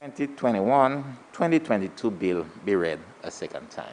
2021-2022 bill be read a second time.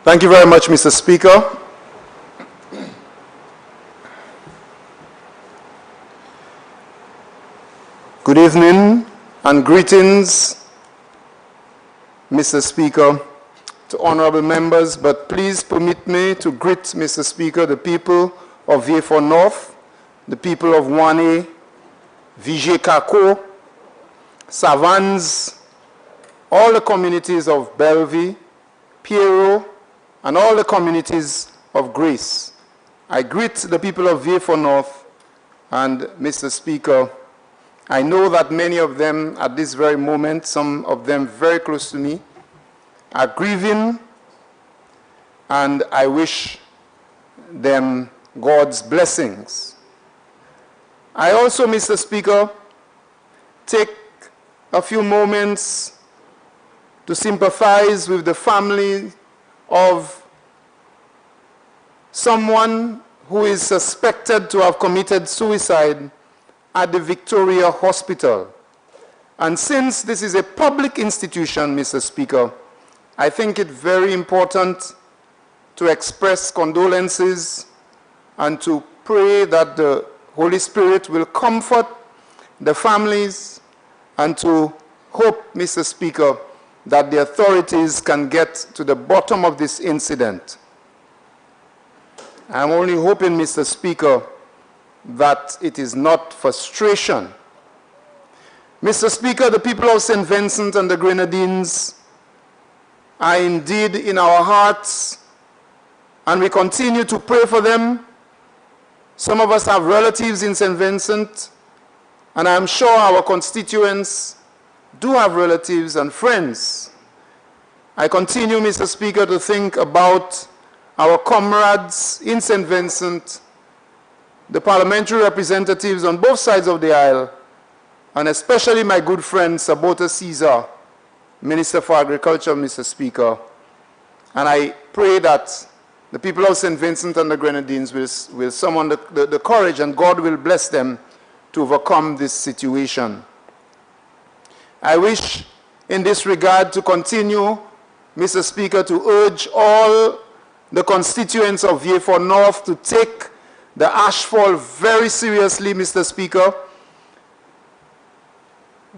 Thank you very much, Mr. Speaker. Good evening and greetings, Mr. Speaker, to honorable members, but please permit me to greet, Mr. Speaker, the people of Vieux-Fort North, the people of Wane, Vigier-Kako, Savans, all the communities of Bellevue, Pierrot, and all the communities of Grace. I greet the people of Vieux-Fort North, and Mr. Speaker, I know that many of them at this very moment, some of them very close to me, are grieving, and I wish them God's blessings. I also, Mr. Speaker, take a few moments to sympathize with the family of someone who is suspected to have committed suicide at the Victoria Hospital. And since this is a public institution, Mr. Speaker, I think it very important to express condolences and to pray that the Holy Spirit will comfort the families and to hope, Mr. Speaker, that the authorities can get to the bottom of this incident. I'm only hoping, Mr. Speaker, that it is not frustration. Mr. Speaker, the people of St. Vincent and the Grenadines are indeed in our hearts, and we continue to pray for them. Some of us have relatives in St. Vincent, and I'm sure our constituents do have relatives and friends. I continue, Mr. Speaker, to think about our comrades in St. Vincent, the parliamentary representatives on both sides of the aisle, and especially my good friend Sabota Caesar, Minister for Agriculture, Mr. Speaker. And I pray that the people of St. Vincent and the Grenadines will summon the courage, and God will bless them to overcome this situation. I wish in this regard to continue, Mr. Speaker, to urge all the constituents of Vieux-Fort North to take the ashfall very seriously, Mr. Speaker.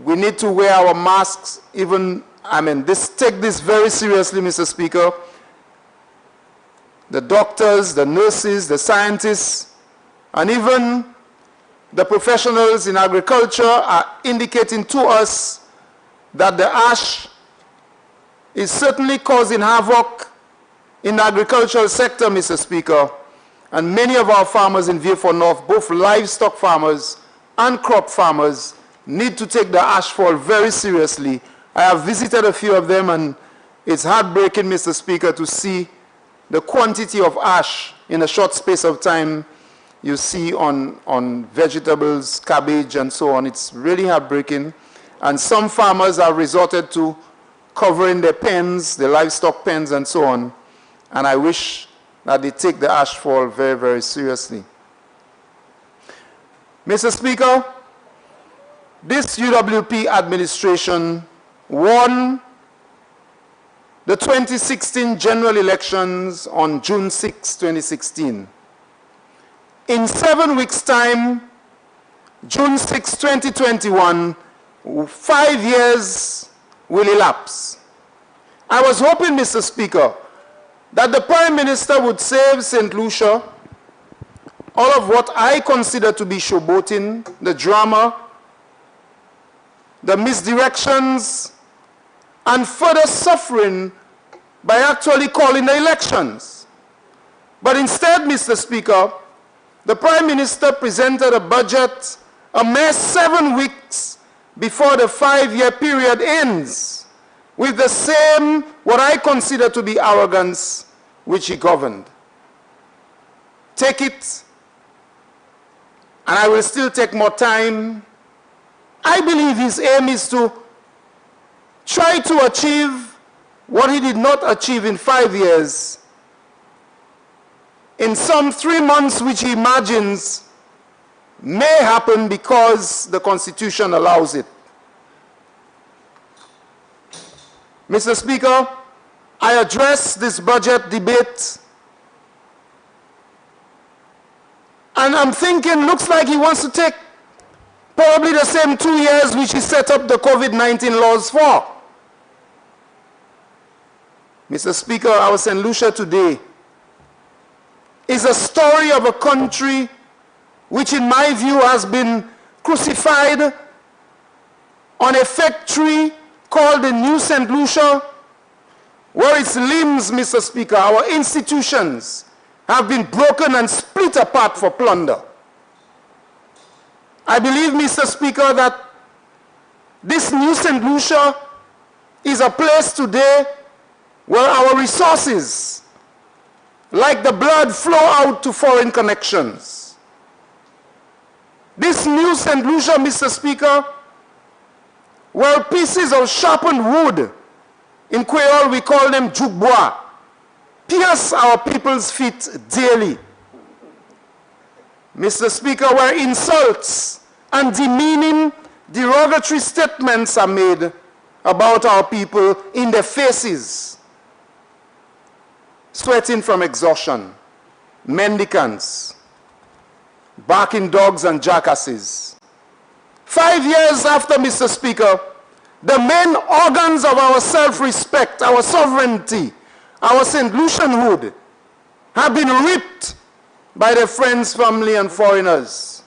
We need to wear our masks, take this very seriously, Mr. Speaker. The doctors, the nurses, the scientists, and even the professionals in agriculture are indicating to us that the ash is certainly causing havoc in the agricultural sector, Mr. Speaker. And many of our farmers in Vieux-Fort North, both livestock farmers and crop farmers, need to take the ashfall very seriously. I have visited a few of them, and it's heartbreaking, Mr. Speaker, to see the quantity of ash in a short space of time you see on vegetables, cabbage, and so on. It's really heartbreaking. And some farmers have resorted to covering their pens, their livestock pens, and so on. And I wish that they take the ashfall very, very seriously. Mr. Speaker, this UWP administration won the 2016 general elections on June 6, 2016. In 7 weeks' time, June 6, 2021, 5 years will elapse. I was hoping, Mr. Speaker, that the Prime Minister would save St. Lucia all of what I consider to be showboating, the drama, the misdirections, and further suffering by actually calling the elections. But instead, Mr. Speaker, the Prime Minister presented a budget a mere 7 weeks before the 5-year period ends, with the same, what I consider to be arrogance, which he governed. Take it, and I will still take more time. I believe his aim is to try to achieve what he did not achieve in 5 years in some 3 months, which he imagines may happen because the Constitution allows it. Mr. Speaker, I address this budget debate, and I'm thinking, looks like he wants to take probably the same 2 years which he set up the COVID-19 laws for. Mr. Speaker, our St. Lucia today is a story of a country which in my view has been crucified on a factory called the New St. Lucia, where its limbs, Mr. Speaker, our institutions, have been broken and split apart for plunder. I believe, Mr. Speaker, that this New St. Lucia is a place today where our resources, like the blood, flow out to foreign connections. This New St. Lucia, Mr. Speaker, where pieces of sharpened wood, in Creole we call them jukbois, pierce our people's feet daily. Mr. Speaker, where insults and demeaning, derogatory statements are made about our people in their faces, sweating from exhaustion, mendicants, barking dogs and jackasses. 5 years after, Mr. Speaker, the main organs of our self-respect, our sovereignty, our St. Lucianhood have been ripped by their friends, family, and foreigners.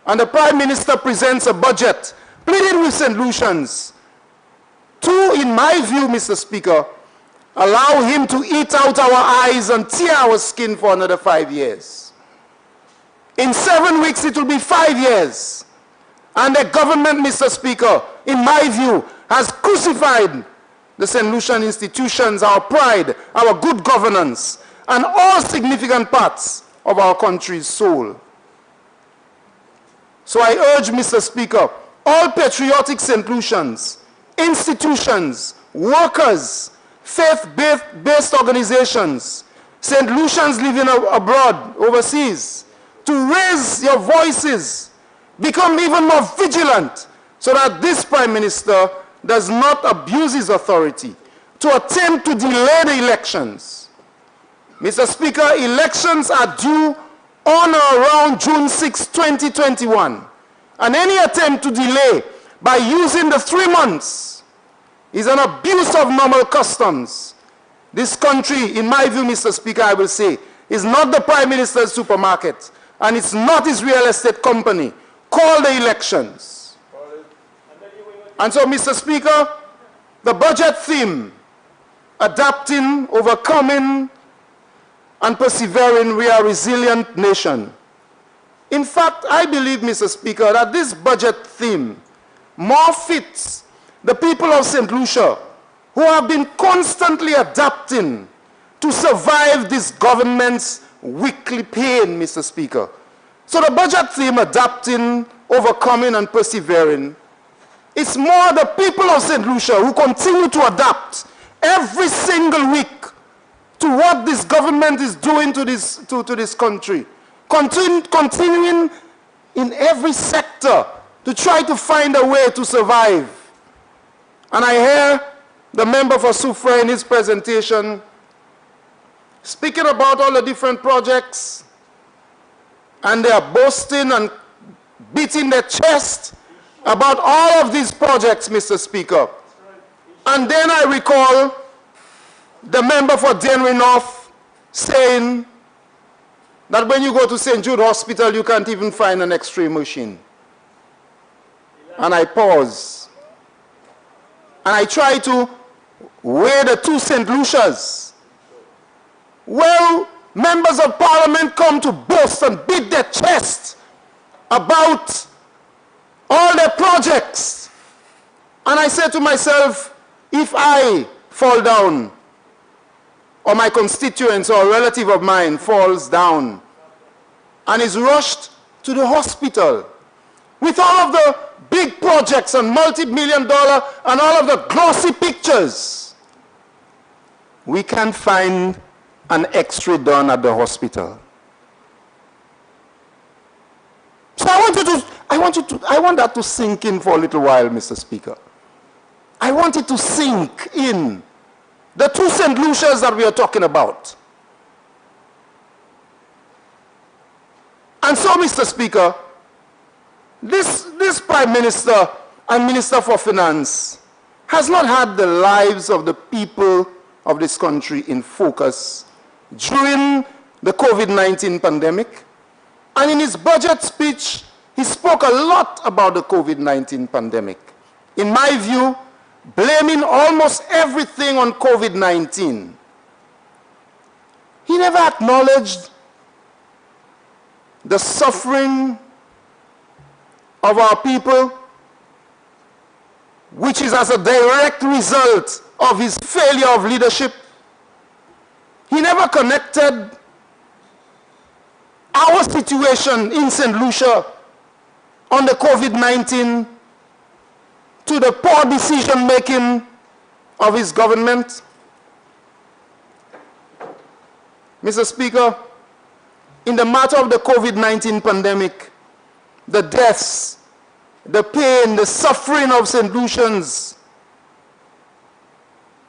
And the Prime Minister presents a budget pleading with St. Lucians to, in my view, Mr. Speaker, allow him to eat out our eyes and tear our skin for another 5 years. In 7 weeks, it will be 5 years. And the government, Mr. Speaker, in my view, has crucified the St. Lucian institutions, our pride, our good governance, and all significant parts of our country's soul. So I urge, Mr. Speaker, all patriotic St. Lucians, institutions, workers, faith-based organizations, St. Lucians living abroad, overseas, to raise your voices, become even more vigilant, so that this Prime Minister does not abuse his authority to attempt to delay the elections. Mr. Speaker, elections are due on or around June 6, 2021. And any attempt to delay by using the 3 months is an abuse of normal customs. This country, in my view, Mr. Speaker, I will say, is not the Prime Minister's supermarket, and it's not his real estate company. Call the elections. And so, Mr. Speaker, the budget theme, adapting, overcoming, and persevering, we are a resilient nation. In fact, I believe, Mr. Speaker, that this budget theme more fits the people of St. Lucia, who have been constantly adapting to survive this government's weekly pain, Mr. Speaker. So the budget theme, adapting, overcoming, and persevering, it's more the people of St. Lucia who continue to adapt every single week to what this government is doing to this country. Continuing in every sector to try to find a way to survive. And I hear the member for Soufrière in his presentation speaking about all the different projects, and they are boasting and beating their chest about all of these projects, Mr. Speaker. And then I recall the member for Dennery North saying that when you go to St. Jude Hospital, you can't even find an X-ray machine. And I pause. And I try to weigh the two St. Lucias. Well, members of parliament come to boast and beat their chest about all their projects. And I say to myself, if I fall down, or my constituents or a relative of mine falls down and is rushed to the hospital with all of the big projects and multi-million-dollar and all of the glossy pictures, we can find an X-ray done at the hospital. So I want that to sink in for a little while, Mr. Speaker. I want it to sink in. The two St. Lucias that we are talking about. And so, Mr. Speaker, this Prime Minister and Minister for Finance has not had the lives of the people of this country in focus during the COVID-19 pandemic. And in his budget speech, he spoke a lot about the COVID-19 pandemic. In my view, blaming almost everything on COVID-19. He never acknowledged the suffering of our people, which is as a direct result of his failure of leadership. He never connected our situation in St. Lucia on the COVID-19 to the poor decision-making of his government. Mr. Speaker, in the matter of the COVID-19 pandemic, the deaths, the pain, the suffering of St. Lucians,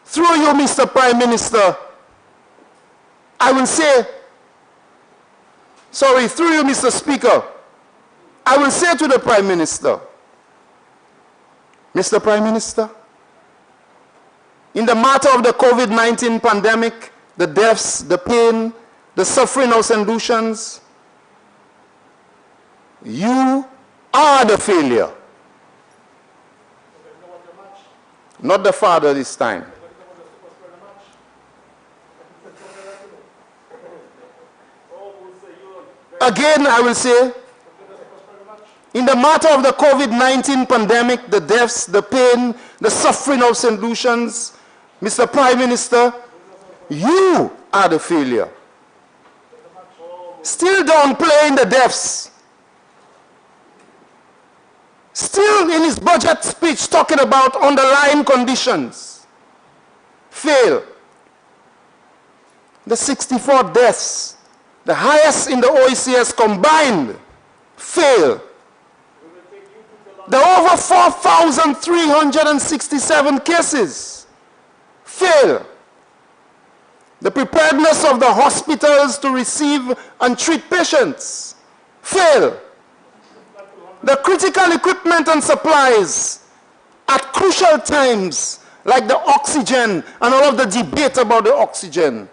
through you, Mr. Prime Minister, I will say, sorry, through you, Mr. Speaker, I will say to the Prime Minister, Mr. Prime Minister, in the matter of the COVID-19 pandemic, the deaths, the pain, the suffering of St. Lucians, you are the failure. Not the father this time. Again, I will say, in the matter of the COVID-19 pandemic, the deaths, the pain, the suffering of St. Lucians, Mr. Prime Minister, you are the failure. Still downplaying the deaths. Still in his budget speech talking about underlying conditions. Fail. The 64 deaths, the highest in the OECS combined, fail. The over 4,367 cases fail. The preparedness of the hospitals to receive and treat patients fail. The critical equipment and supplies at crucial times, like the oxygen and all of the debate about the oxygen,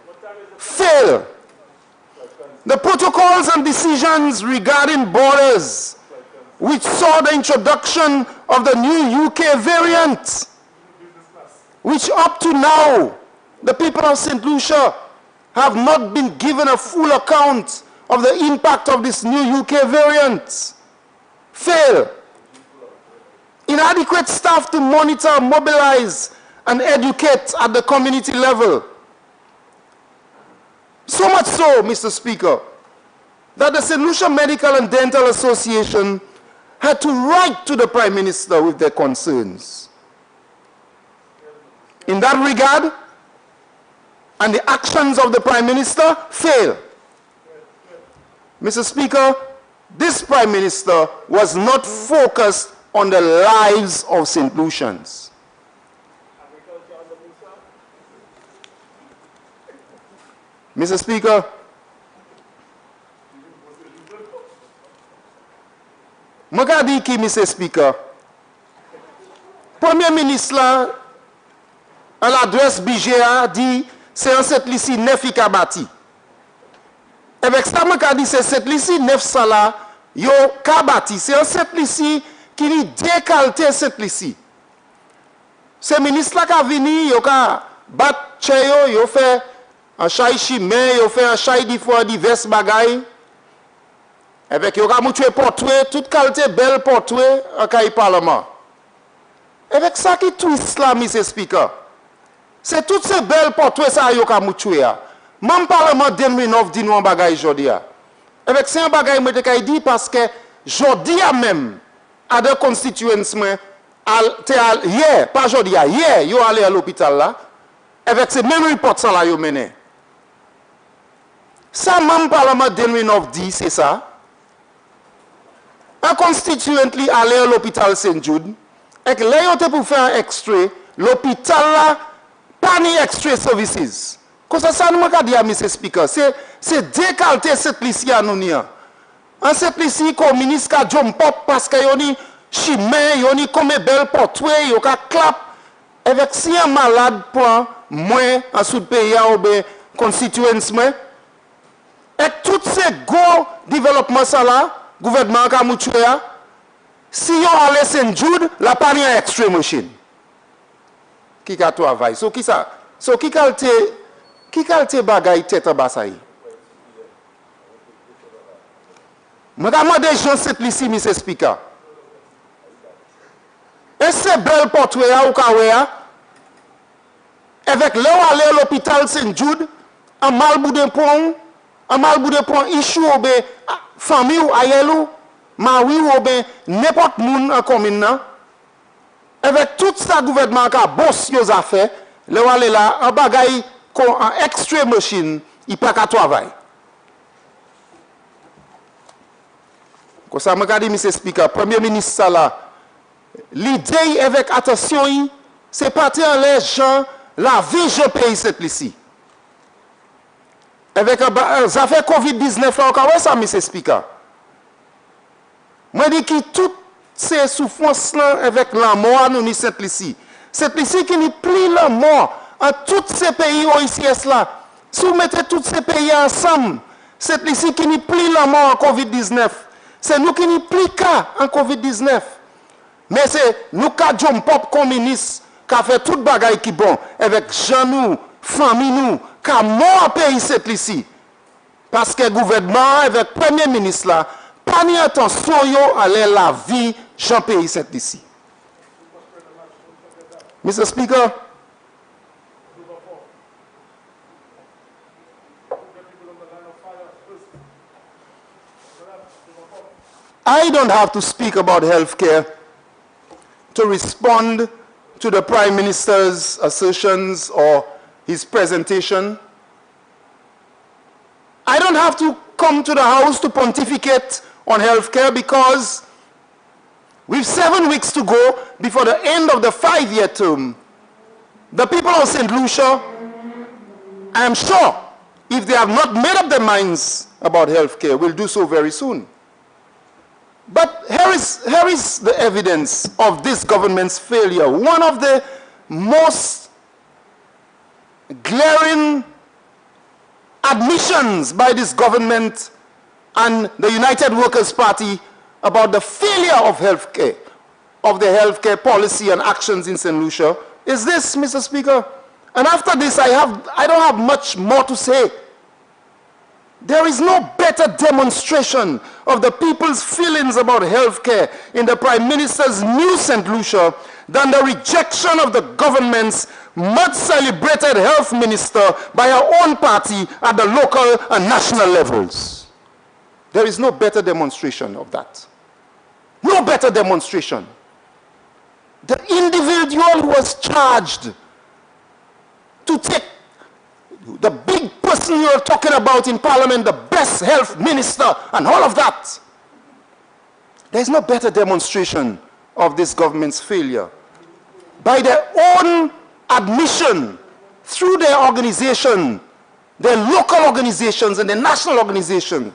fail. The protocols and decisions regarding borders, which saw the introduction of the new UK variant, which up to now, the people of St. Lucia have not been given a full account of the impact of this new UK variant. Fail. Inadequate staff to monitor, mobilize, and educate at the community level. So much so, Mr. Speaker, that the St. Lucia Medical and Dental Association had to write to the Prime Minister with their concerns. In that regard, and the actions of the Prime Minister fail. Mr. Speaker, this Prime Minister was not focused on the lives of St. Lucians. Mr. Speaker, Magadi ki, Mr. Speaker, Premier Ministre à l'adresse BGA dit c'est un set ici neuf qui a bâti. Avec ça, je dis c'est set ici 900 là, yo ka bâti. C'est un set ici qui dit décalté set ici. Ce ministre là qui a venu, yo ka bat cheyo, yo fait un chay chimé, yo fait un chay divers bagailles. Avec yo ka mouche portrait, toute qualité belle portrait en caille parlement. Avec ça qui twist là, Mr. Speaker. C'est toutes ces belles portraits ça yo ka mouche ya. Même parlement 2009 dit nous en bagaille jodi a. Avec c'est un bagaille moi te dit parce que jodi a même à de constituency hier, pas jodi a, hier yo allé à l'hôpital là. Avec ces mêmes reports ça là yo mené. Ça même parlement 2009 dit c'est ça. Un constituently allé à l'hôpital Saint-Jude, et que là, pour faire un extrait, l'hôpital là, pas ni extrait services. Comme ça, nous m'a dit à M. Speaker, c'est décalter cette liste à nous. En cette liste, comme ministre a jump pop parce que yoni chimé, yoni comme belle portrait, yoka clap. Avec si un malade prend moins en sous pays ou bien constituency, et tous ces gros développements ça là, gouvernement ka mouchouya, si yon allé Saint-Jude, la pas rien extrême machine. Qui ka travail? So qui ça? So qui kalte bagay tête en bas. Moi demande des gens cette ici, Mr. Speaker. Et c'est belle portrait ou kawea avec là aller à l'hôpital Saint-Jude, en malbout de pont, issue ou be famille ou ayelou, mari ou ben n'importe moun en commune avec tout ça gouvernement qui a boss yo a fait, le aller là en bagay en extrême machine, il pas qu'à travail. Comme ça me dit Mr. Speaker, Premier ministre ça là, l'idée avec attention, c'est partir en les gens la vie je paye cette ici. Avec ça fait Covid-19 là, on ça, Mr. Speaker. Moi, je dis que toutes ces souffrances-là avec la mort, nous, cette ici. Cette ici qui nous plie la mort en tous ces pays OICS là. Si vous mettez tous ces pays ensemble, cette ici qui nous plie la mort en Covid-19. C'est nous qui nous plie en Covid-19. Mais c'est nous qui avons pop communiste qui a fait toute bagaille qui bon avec gens nous, famille nous, qui a mort pays cette ici. Parce que le gouvernement avec le Premier ministre là, pas ni attention à la vie Jean pays cette ici. Mr. Speaker, I don't have to speak about healthcare to respond to the Prime Minister's assertions or his presentation. I don't have to come to the House to pontificate on healthcare because with 7 weeks to go before the end of the 5-year term. The people of St. Lucia, I am sure, if they have not made up their minds about healthcare, will do so very soon. But here is the evidence of this government's failure. One of the most glaring admissions by this government and the United Workers' Party about the failure of healthcare, of the healthcare policy and actions in St. Lucia, is this, Mr. Speaker. And after this, I don't have much more to say. There is no better demonstration of the people's feelings about healthcare in the Prime Minister's new St. Lucia than the rejection of the government's much celebrated health minister by her own party at the local and national levels. There is no better demonstration of that. No better demonstration. The individual who was charged to take the big person you are talking about in Parliament, the best health minister, and all of that. There is no better demonstration of this government's failure. By their own admission, through their organization, their local organizations and the national organization,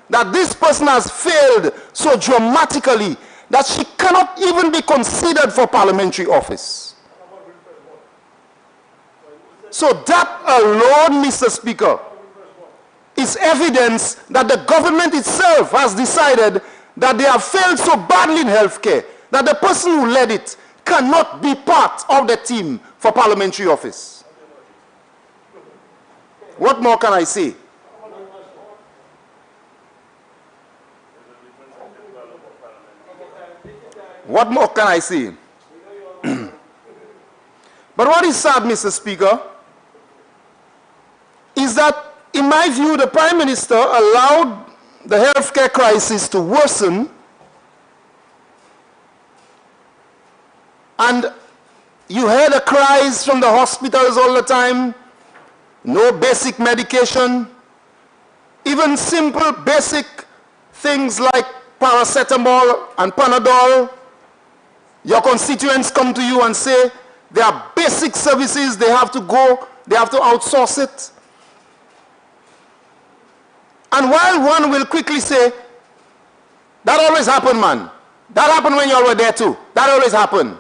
that this person has failed so dramatically that she cannot even be considered for parliamentary office. So that alone, Mr. Speaker, is evidence that the government itself has decided that they have failed so badly in healthcare that the person who led it cannot be part of the team for parliamentary office. What more can I say? What more can I say? But what is sad, Mr. Speaker, is that, in my view, the Prime Minister allowed the healthcare crisis to worsen, and you hear the cries from the hospitals all the time, no basic medication, even simple basic things like paracetamol and Panadol. Your constituents come to you and say there are basic services, they have to go, they have to outsource it. And while one will quickly say, that always happened, man. That happened when you all were there too. That always happened.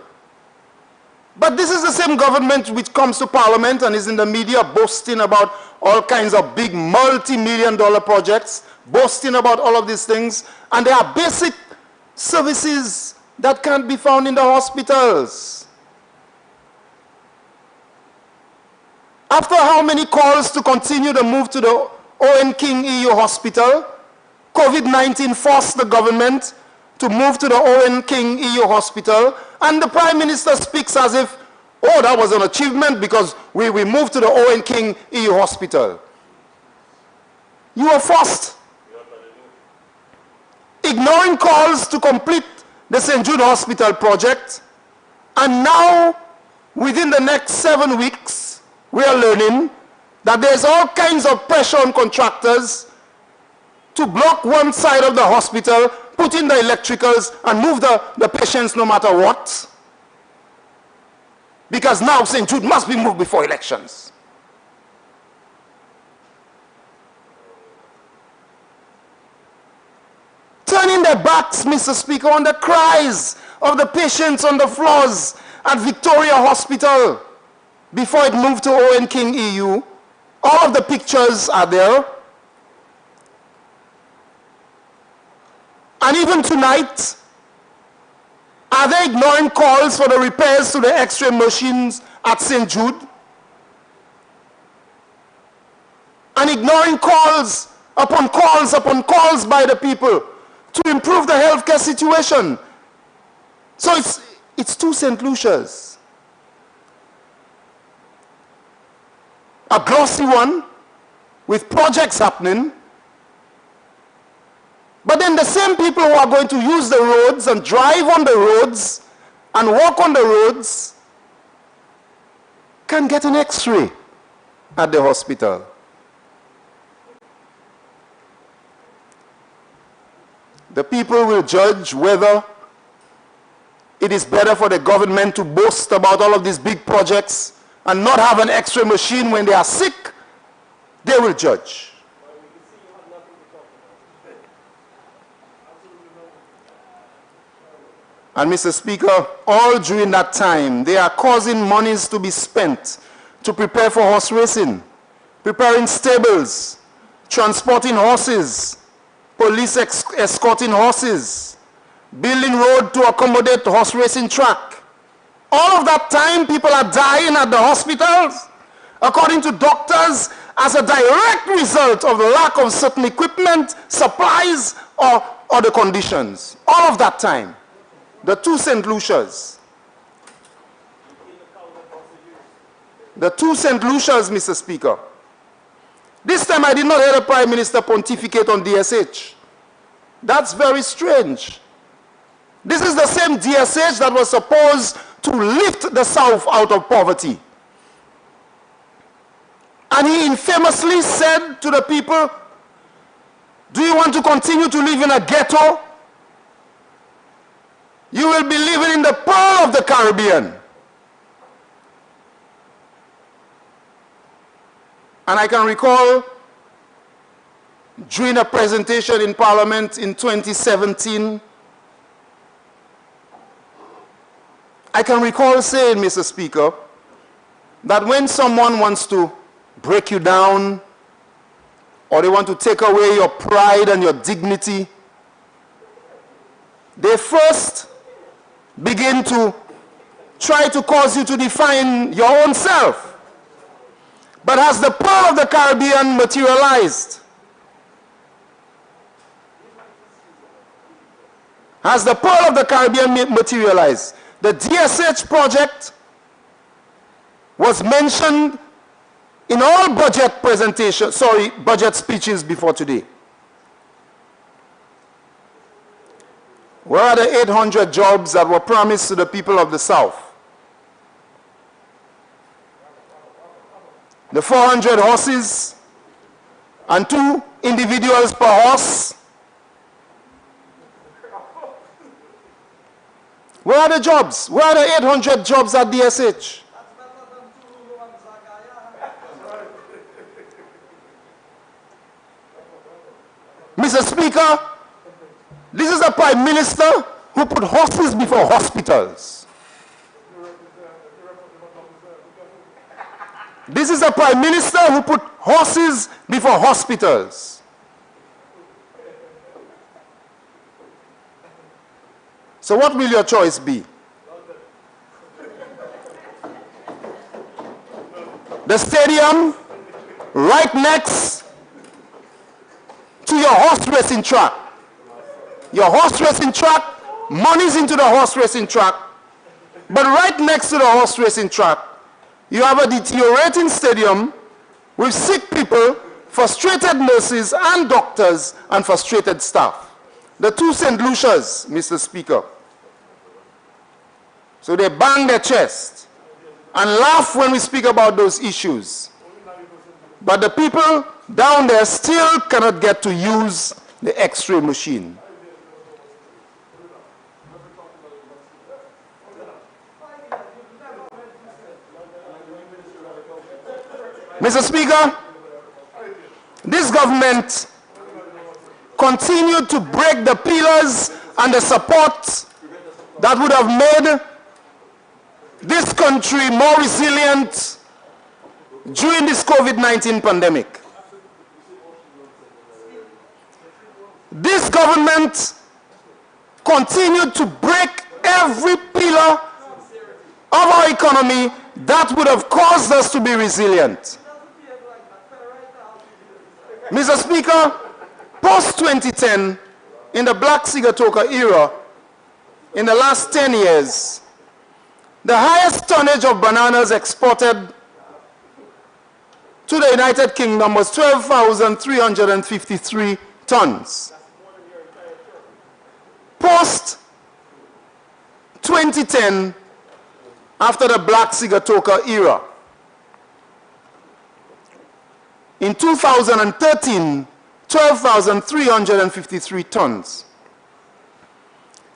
But this is the same government which comes to Parliament and is in the media boasting about all kinds of big multi-million-dollar projects, boasting about all of these things, and there are basic services that can't be found in the hospitals. After how many calls to continue the move to the Owen King EU Hospital, COVID-19 forced the government to move to the Owen King EU Hospital, and the Prime Minister speaks as if, oh, that was an achievement because we moved to the Owen King EU Hospital. You were forced. Ignoring calls to complete the St. Jude Hospital project, and now, within the next 7 weeks, we are learning that there's all kinds of pressure on contractors to block one side of the hospital, put in the electricals, and move the patients no matter what. Because now St. Jude must be moved before elections. Turning their backs, Mr. Speaker, on the cries of the patients on the floors at Victoria Hospital before it moved to Owen King EU. All of the pictures are there. And even tonight, are they ignoring calls for the repairs to the X-ray machines at St. Jude? And ignoring calls upon calls by the people to improve the healthcare situation. So it's two St. Lucias. A glossy one with projects happening, but then the same people who are going to use the roads and drive on the roads and walk on the roads can get an X-ray at the hospital. The people will judge whether it is better for the government to boast about all of these big projects and not have an X-ray machine when they are sick. They will judge. And Mr. Speaker, all during that time, they are causing monies to be spent to prepare for horse racing, preparing stables, transporting horses, police escorting horses, building road to accommodate the horse racing track. All of that time, people are dying at the hospitals, according to doctors, as a direct result of the lack of certain equipment, supplies, or the conditions. All of that time. The two St. Lucias. The two St. Lucias, Mr. Speaker. This time I did not hear the Prime Minister pontificate on DSH. That's very strange. This is the same DSH that was supposed to lift the South out of poverty. And he infamously said to the people, do you want to continue to live in a ghetto? You will be living in the pearl of the Caribbean. And I can recall during a presentation in Parliament in 2017, I can recall saying, Mr. Speaker, that when someone wants to break you down, or they want to take away your pride and your dignity, they first begin to try to cause you to define your own self. But has the Pearl of the Caribbean materialized? Has the Pearl of the Caribbean materialized? The DSH project was mentioned in all budget presentations, budget speeches before today. Where are the 800 jobs that were promised to the people of the South? The 400 horses and 2 individuals per horse? Where are the jobs? Where are the 800 jobs at DSH? Mr. Speaker, this is a Prime Minister who put horses before hospitals. This is a Prime Minister who put horses before hospitals. So what will your choice be? The stadium right next to your horse racing track. Your horse racing track, money's into the horse racing track, but right next to the horse racing track, you have a deteriorating stadium with sick people, frustrated nurses and doctors, and frustrated staff. The 2 St. Lucias, Mr. Speaker. So they bang their chest and laugh when we speak about those issues. But the people down there still cannot get to use the X-ray machine. Mr. Speaker, this government continued to break the pillars and the support that would have made this country more resilient during this COVID-19 pandemic. This government continued to break every pillar of our economy that would have caused us to be resilient. Mr. Speaker, post-2010, in the Black Sigatoka era, in the last 10 years, the highest tonnage of bananas exported to the United Kingdom was 12,353 tons. Post-2010, after the Black Sigatoka era, in 2013, 12,353 tons.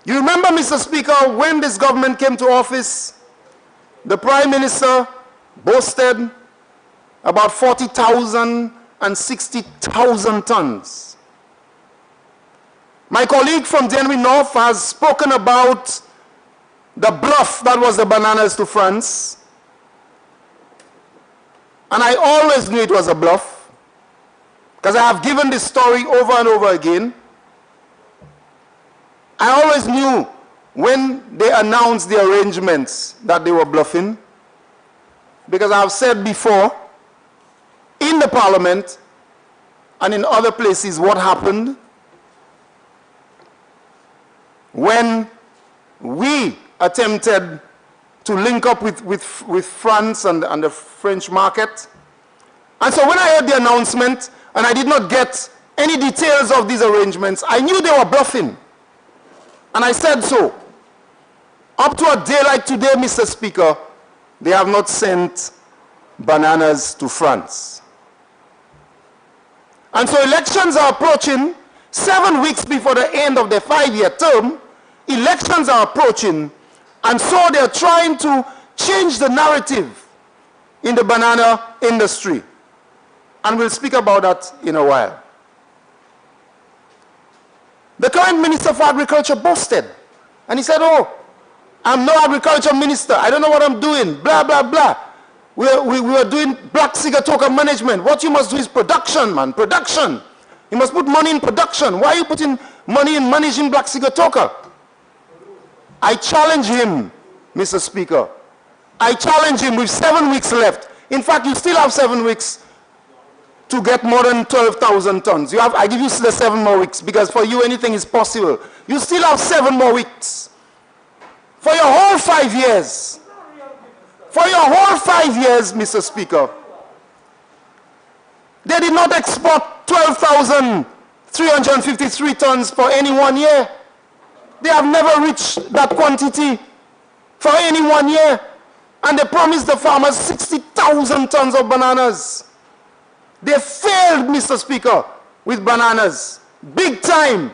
You remember, Mr. Speaker, when this government came to office, the Prime Minister boasted about 40,000 and 60,000 tons. My colleague from Denby North has spoken about the bluff that was the bananas to France. And I always knew it was a bluff, because I have given this story over and over again. I always knew when they announced the arrangements that they were bluffing, because I have said before, in the Parliament and in other places, what happened when we attempted to link up with France and the French market. And so when I heard the announcement and I did not get any details of these arrangements, I knew they were bluffing. And I said so. Up to a day like today, Mr. Speaker, they have not sent bananas to France. And so elections are approaching. 7 weeks before the end of the 5-year term, elections are approaching. And so they're trying to change the narrative in the banana industry. And we'll speak about that in a while. The current Minister for Agriculture boasted. And he said, oh, I'm no agriculture minister. I don't know what I'm doing. Blah, blah, blah. We are doing Black Sigatoka management. What you must do is production, man. Production. You must put money in production. Why are you putting money in managing Black Sigatoka? I challenge him, Mr. Speaker. I challenge him with 7 weeks left. In fact, you still have 7 weeks to get more than 12,000 tons. I give you the 7 more weeks because for you anything is possible. You still have 7 more weeks. For your whole 5 years. For your whole 5 years, Mr. Speaker. They did not export 12,353 tons for any 1 year. They have never reached that quantity for any 1 year. And they promised the farmers 60,000 tons of bananas. They failed, Mr. Speaker, with bananas. Big time.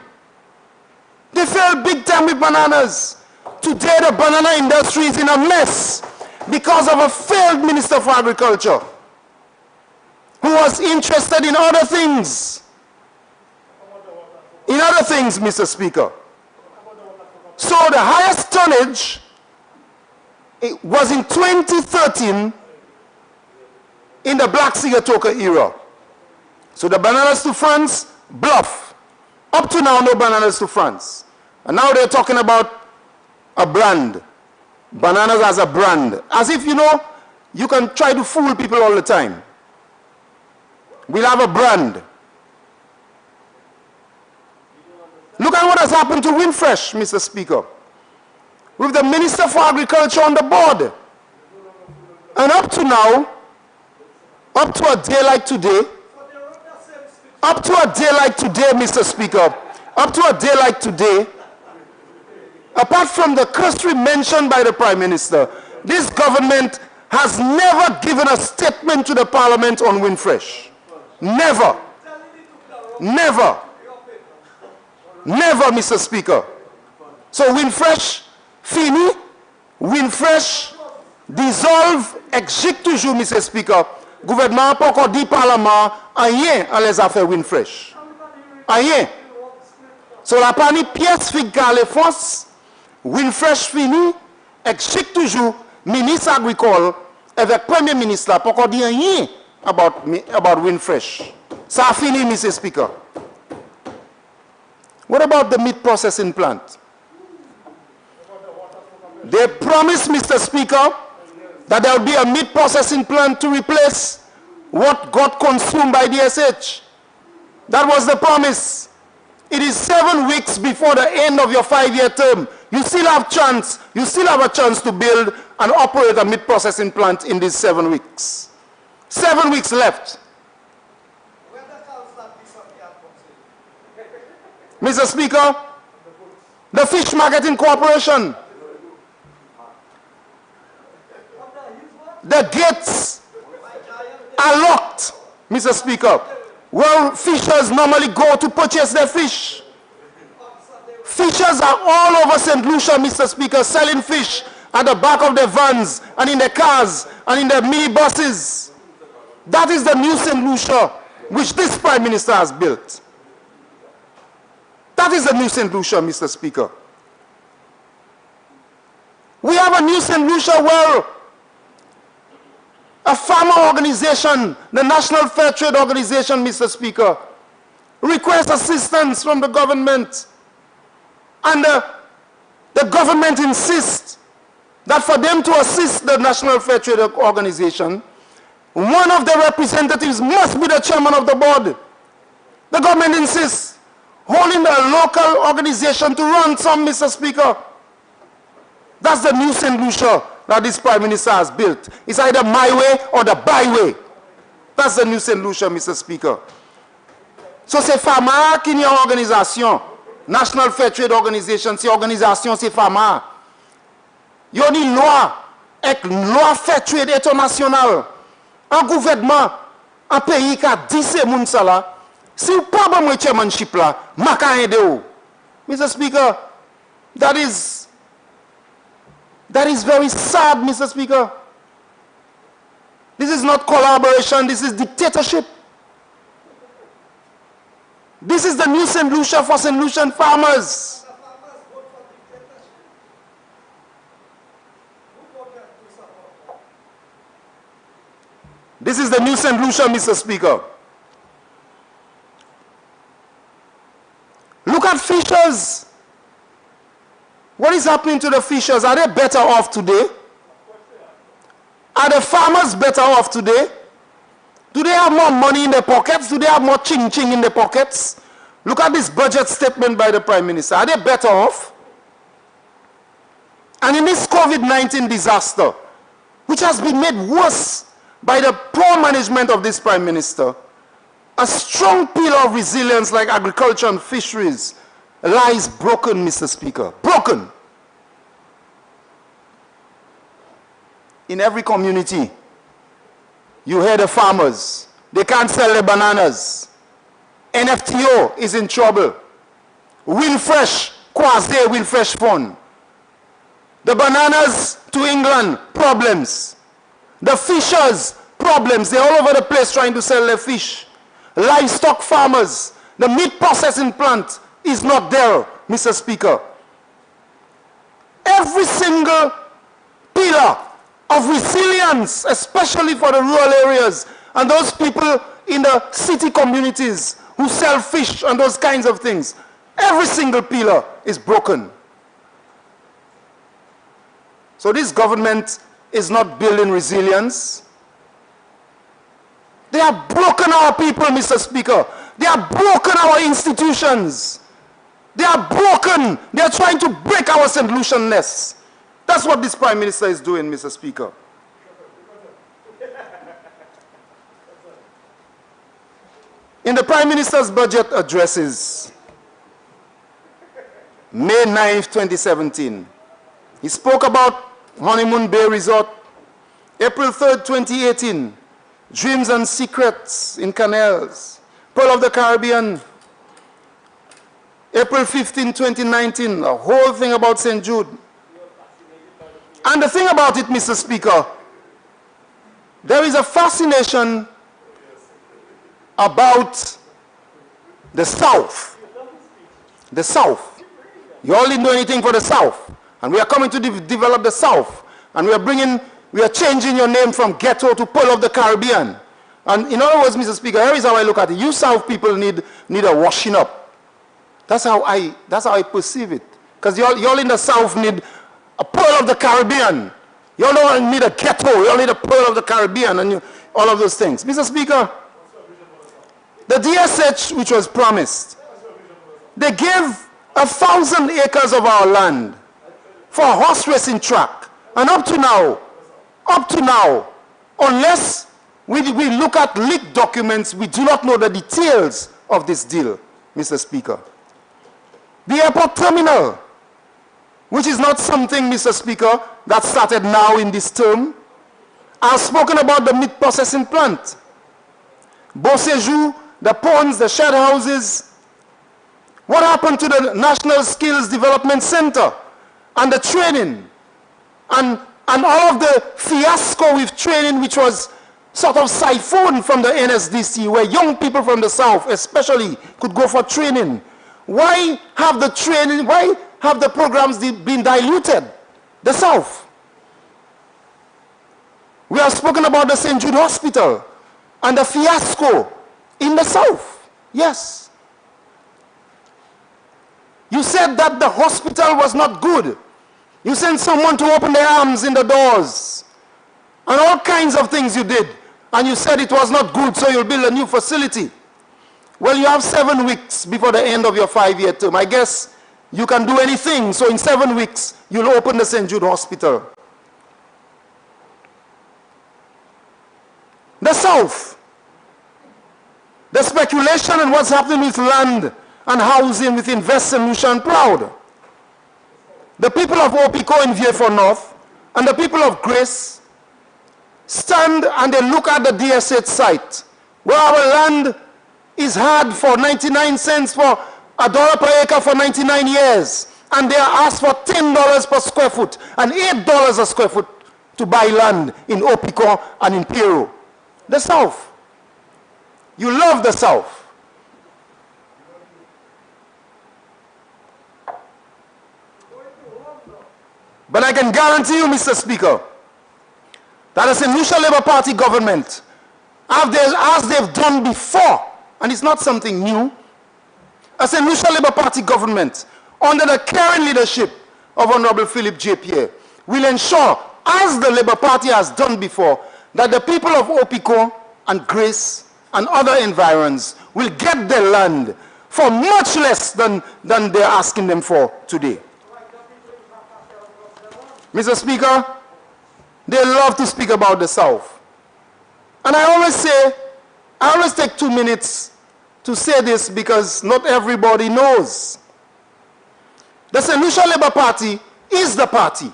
They failed big time with bananas. Today the banana industry is in a mess because of a failed Minister for Agriculture who was interested in other things. In other things, Mr. Speaker. So the highest tonnage was in 2013 in the Black Sigatoka era. So the bananas to France, bluff. Up to now, no bananas to France. And now they're talking about a brand. Bananas as a brand. As if, you know, you can try to fool people all the time. We'll have a brand. Look at what has happened to Windfresh, Mr. Speaker. With the Minister for Agriculture on the board. And up to now, up to a day like today, Mr. Speaker, up to a day like today, apart from the cursory mention by the Prime Minister, this government has never given a statement to the Parliament on Windfresh. Never. Never. Never, Mr. Speaker. So Windfresh, fini. Windfresh, dissolve, exécute toujours, Mr. Speaker. Gouvernement pas encore dit Parlement rien à les affaires Windfresh. Rien. So la pas ni pièce fiscale et force. Windfresh fini, exécute toujours ministre agricole avec Premier ministre là pas encore dit rien about Windfresh. Ça a fini, Mr. Speaker. What about the meat processing plant? They promised, Mr. Speaker, that there will be a meat processing plant to replace what got consumed by DSH. That was the promise. It is 7 weeks before the end of your 5-year term. You still have chance. You still have a chance to build and operate a meat processing plant in these 7 weeks. 7 weeks left. Mr. Speaker, the Fish Marketing Corporation, the gates are locked, Mr. Speaker, where fishers normally go to purchase their fish. Fishers are all over St. Lucia, Mr. Speaker, selling fish at the back of their vans and in their cars and in their minibuses. That is the new St. Lucia which this Prime Minister has built. That is the new St. Lucia, Mr. Speaker. We have a new St. Lucia where a farmer organization, the National Fair Trade Organization, Mr. Speaker, requests assistance from the government. And the government insists that for them to assist the National Fair Trade Organization, one of the representatives must be the chairman of the board. The government insists, holding a local organization to run some, Mr. Speaker. That's the new St. Lucia that this Prime Minister has built. It's either my way or the byway. That's the new St. Lucia, Mr. Speaker. So c'est FAMA qui est une organisation. National Fair Trade Organization, c'est organisation, c'est FAMA. Il y a une loi, une loi Fair Trade internationale. Un gouvernement, un pays qui a 10 ces moun ça là. Si vous n'avez pas de chairmanship là, Mr. Speaker, that is very sad, Mr. Speaker. This is not collaboration, this is dictatorship. This is the new St. Lucia for St. Lucian farmers. This is the new St. Lucia, Mr. Speaker. Look at fishers. What is happening to the fishers? Are they better off today? Are the farmers better off today? Do they have more money in their pockets? Do they have more ching-ching in their pockets? Look at this budget statement by the Prime Minister. Are they better off? And in this COVID-19 disaster, which has been made worse by the poor management of this Prime Minister, a strong pillar of resilience like agriculture and fisheries lies broken, Mr. Speaker. Broken. In every community, you hear the farmers. They can't sell their bananas. NFTO is in trouble. Wilfresh, Kwazde Wilfresh Fund. The bananas to England, problems. The fishers, problems. They're all over the place trying to sell their fish. Livestock farmers, the meat processing plant is not there, Mr. Speaker. Every single pillar of resilience, especially for the rural areas and those people in the city communities who sell fish and those kinds of things, every single pillar is broken. So this government is not building resilience. They have broken our people, Mr. Speaker. They have broken our institutions. They are broken. They are trying to break our St. Lucianness. That's what this Prime Minister is doing, Mr. Speaker. In the Prime Minister's budget addresses, May 9th, 2017, he spoke about Honeymoon Bay Resort. April 3rd, 2018, Dreams and Secrets in Canals. Pearl of the Caribbean. April 15, 2019, a whole thing about St. Jude. And the thing about it, Mr. Speaker, there is a fascination about the South. The South. You all didn't do anything for the South. And we are coming to develop the South. And we are changing your name from ghetto to Pearl of the Caribbean. And in other words, Mr. Speaker, here is how I look at it. You South people need a washing up. That's how I perceive it. Because you all in the South need a Pearl of the Caribbean. You all don't need a ghetto. You all need a Pearl of the Caribbean and all of those things. Mr. Speaker, the DSH, which was promised, they gave 1,000 acres of our land for a horse racing track. And up to now, unless we look at leaked documents, we do not know the details of this deal, Mr. Speaker. The airport terminal, which is not something, Mr. Speaker, that started now in this term. I've spoken about the meat processing plant. Beauséjour, the ponds, the shed houses. What happened to the National Skills Development Center and the training? And all of the fiasco with training, which was sort of siphoned from the NSDC, where young people from the South especially could go for training. Why have the programs been diluted? The South. We have spoken about the St. Jude Hospital and the fiasco in the South. Yes. You said that the hospital was not good. You sent someone to open their arms in the doors. And all kinds of things you did. And you said it was not good, so you'll build a new facility. Well, you have 7 weeks before the end of your 5-year term. I guess you can do anything. So in 7 weeks, you'll open the St. Jude Hospital. The South. The speculation and what's happening with land and housing with Invest St. Lucia and Proud. The people of Opico in Vieux-Fort North and the people of Grace stand and they look at the DSH site where our land is had for 99 cents for $1 per acre for 99 years. And they are asked for $10 per square foot and $8 a square foot to buy land in Opico and in Peru. The South. You love the South. But I can guarantee you, Mr. Speaker, that the St. Lucia Labour Party government, as they've done before, and it's not something new, a St. Lucia Labour Party government, under the caring leadership of Honorable Philip J. Pierre, will ensure as the Labour Party has done before, that the people of Opiko and Grace and other environs will get their land for much less than they're asking them for today. Mr. Speaker, they love to speak about the South. And I always take 2 minutes to say this because not everybody knows. The St. Lucia Labour Party is the party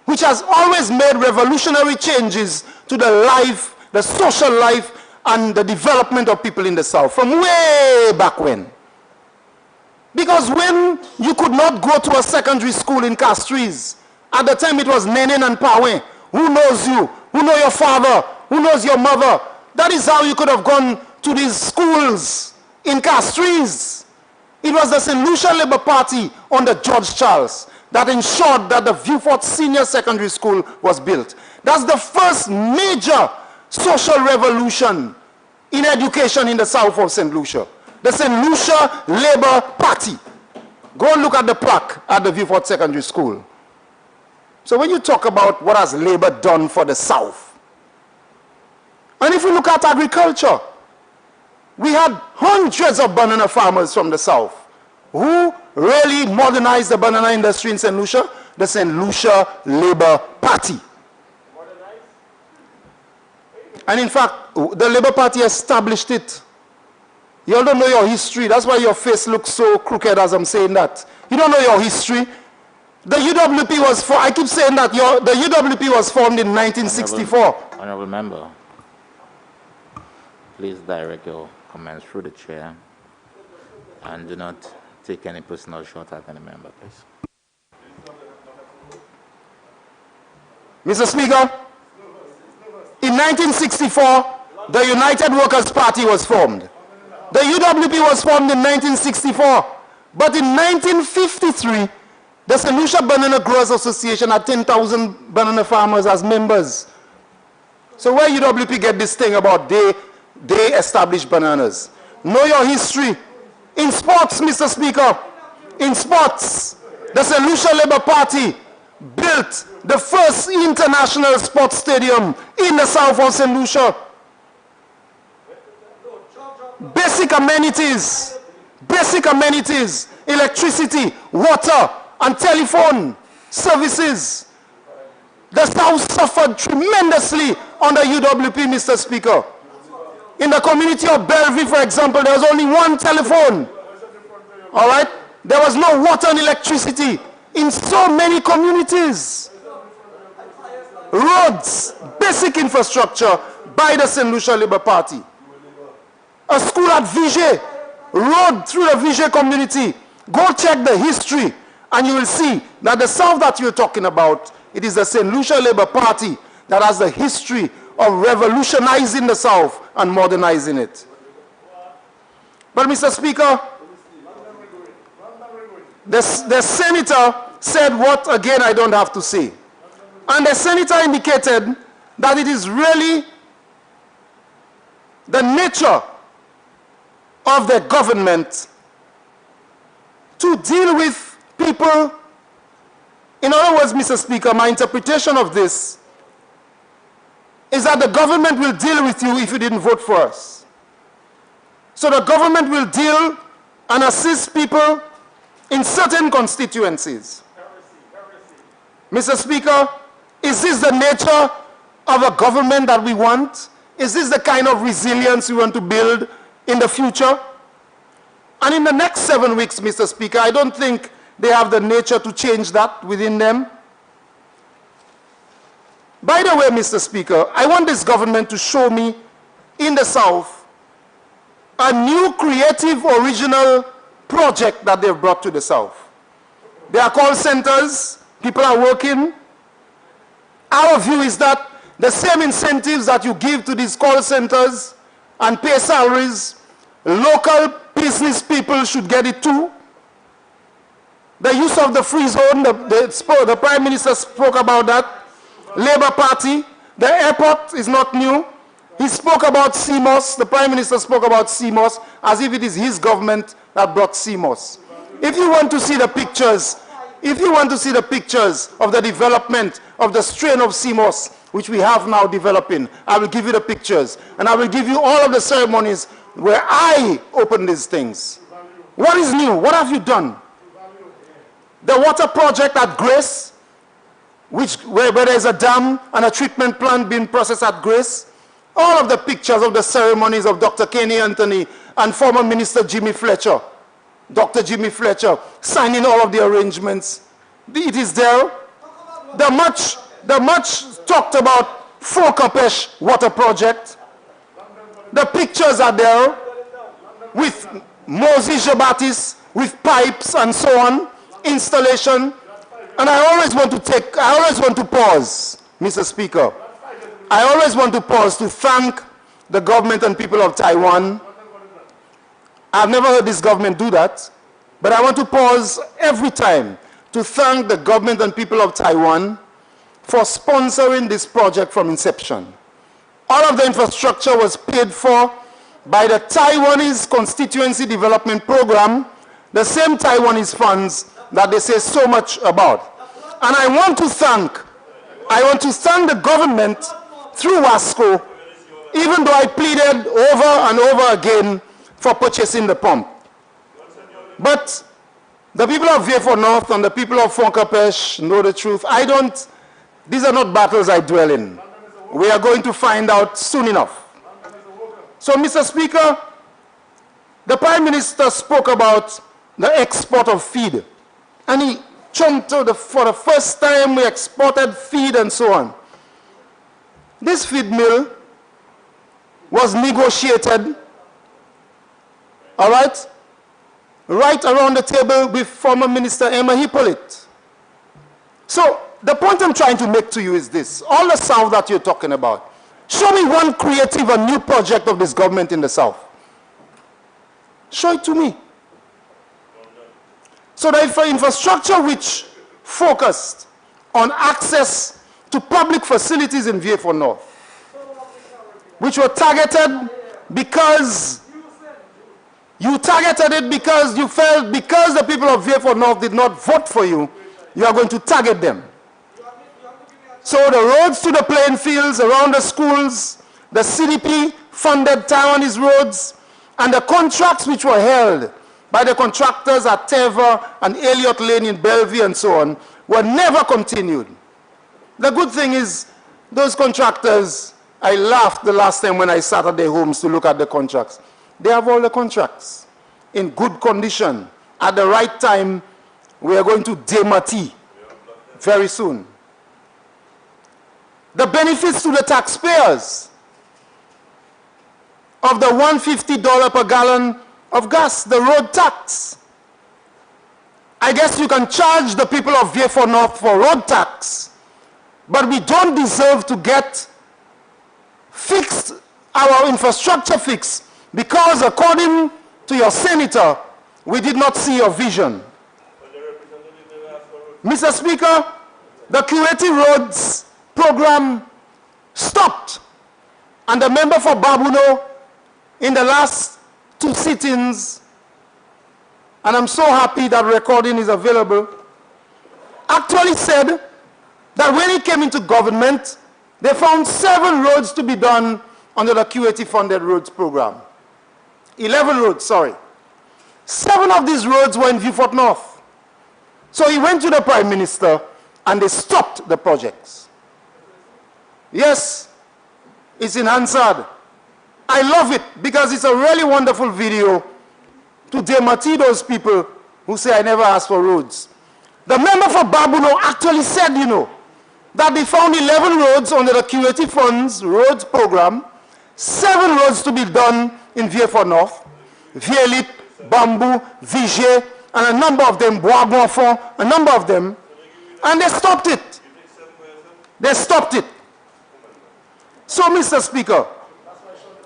which has always made revolutionary changes to the life, the social life, and the development of people in the South from way back when. Because when you could not go to a secondary school in Castries, at the time it was Nenen and Pawen. Who knows you? Who knows your father? Who knows your mother? That is how you could have gone to these schools in Castries. It was the St. Lucia Labour Party under George Charles that ensured that the Viewfort Senior Secondary School was built. That's the first major social revolution in education in the south of St. Lucia. The St. Lucia Labour Party. Go and look at the plaque at the Viewfort Secondary School. So when you talk about what has Labour done for the South, and if you look at agriculture, we had hundreds of banana farmers from the South who really modernized the banana industry in St. Lucia, the St. Lucia Labour Party. And in fact, the Labour Party established it. You all don't know your history. That's why your face looks so crooked as I'm saying that. You don't know your history. The UWP was formed, I keep saying that, the UWP was formed in 1964. Honorable Member, please direct your comments through the chair and do not take any personal shot at any member, please. Mr. Speaker, in 1964, the United Workers' Party was formed. The UWP was formed in 1964, but in 1953, the St. Lucia Banana Growers Association had 10,000 banana farmers as members. So where UWP get this thing about they establish bananas? Know your history. In sports, Mr. Speaker, in sports, the St. Lucia Labour Party built the first international sports stadium in the south of St. Lucia. Basic amenities, electricity, water, and telephone services. The South suffered tremendously under UWP, Mr. Speaker. In the community of Bellevue, for example, there was only one telephone. All right? There was no water and electricity in so many communities. Roads, basic infrastructure by the St. Lucia Labour Party. A school at Viger, road through the Viger community. Go check the history and you will see that the South that you're talking about, it is the St. Lucia Labour Party that has the history of revolutionizing the South and modernizing it. But Mr. Speaker, the senator said what, again, I don't have to say. And the senator indicated that it is really the nature of the government to deal with people. In other words, Mr. Speaker, my interpretation of this is that the government will deal with you if you didn't vote for us. So the government will deal and assist people in certain constituencies. Mr. Speaker, is this the nature of a government that we want? Is this the kind of resilience we want to build in the future? And in the next 7 weeks, Mr. Speaker, I don't think they have the nature to change that within them. By the way, Mr. Speaker, I want this government to show me in the South a new creative, original project that they've brought to the South. They are call centers, people are working. Our view is that the same incentives that you give to these call centers and pay salaries, local business people should get it too. The use of the free zone, the Prime Minister spoke about that. Labour Party, the airport is not new. He spoke about CMOS, the Prime Minister spoke about CMOS as if it is his government that brought CMOS. If you want to see the pictures, if you want to see the pictures of the development of the strain of sea moss, which we have now developing, I will give you the pictures. And I will give you all of the ceremonies where I open these things. What is new? What have you done? The water project at Grace, where there is a dam and a treatment plant being processed at Grace. All of the pictures of the ceremonies of Dr. Kenny Anthony and former Minister Jimmy Fletcher, Dr. Jimmy Fletcher, signing all of the arrangements. It is there. The much talked about Fonkapesh water project. The pictures are there with Moses Jabatis, with pipes and so on, installation. And I always want to pause, Mr. Speaker. I always want to pause to thank the government and people of Taiwan. I've never heard this government do that, but I want to pause every time to thank the government and people of Taiwan for sponsoring this project from inception. All of the infrastructure was paid for by the Taiwanese Constituency Development Program, the same Taiwanese funds that they say so much about. And I want to thank the government through WASCO, even though I pleaded over and over again for purchasing the pump. But the people of Vieux North and the people of Fonkapesh know the truth. These are not battles I dwell in. We are going to find out soon enough. So, Mr. Speaker, the Prime Minister spoke about the export of feed. And he jumped to for the first time we exported feed and so on. This feed mill was negotiated, all right around the table with former Minister Emma Hippolyte. So the point I'm trying to make to you is this. All the South that you're talking about, show me one creative and new project of this government in the South. Show it to me. So the infrastructure which focused on access to public facilities in Vieux North, which were targeted because you targeted it because you felt because the people of Vieux North did not vote for you, you are going to target them. So the roads to the playing fields around the schools, the CDP funded Taiwanese roads, and the contracts which were held by the contractors at Teva and Elliott Lane in Bellevue and so on were never continued. The good thing is those contractors, I laughed the last time when I sat at their homes to look at the contracts. They have all the contracts in good condition. At the right time, we are going to demati very soon. The benefits to the taxpayers of the $150 per gallon of gas, the road tax. I guess you can charge the people of Vieux North for road tax, but we don't deserve to get fixed, our infrastructure fixed, because according to your senator, we did not see your vision. Mr. Speaker, the Kuwaiti Roads program stopped, and the member for Babuno in the last 2 sit-ins, and I'm so happy that recording is available, actually said that when he came into government, they found 7 roads to be done under the Kuwaiti funded roads program. 11 roads, sorry. 7 of these roads were in Vieux North. So he went to the Prime Minister and they stopped the projects. Yes, it's in Hansard. I love it because it's a really wonderful video to demati those people who say I never asked for roads. The member for Babuno actually said, you know, that they found 11 roads under the Kuwaiti Funds roads program, 7 roads to be done in Vieux North, Vielit, Bamboo, Vigier, and a number of them, Bois Bonfond, a number of them, and they stopped it. They stopped it. So, Mr. Speaker,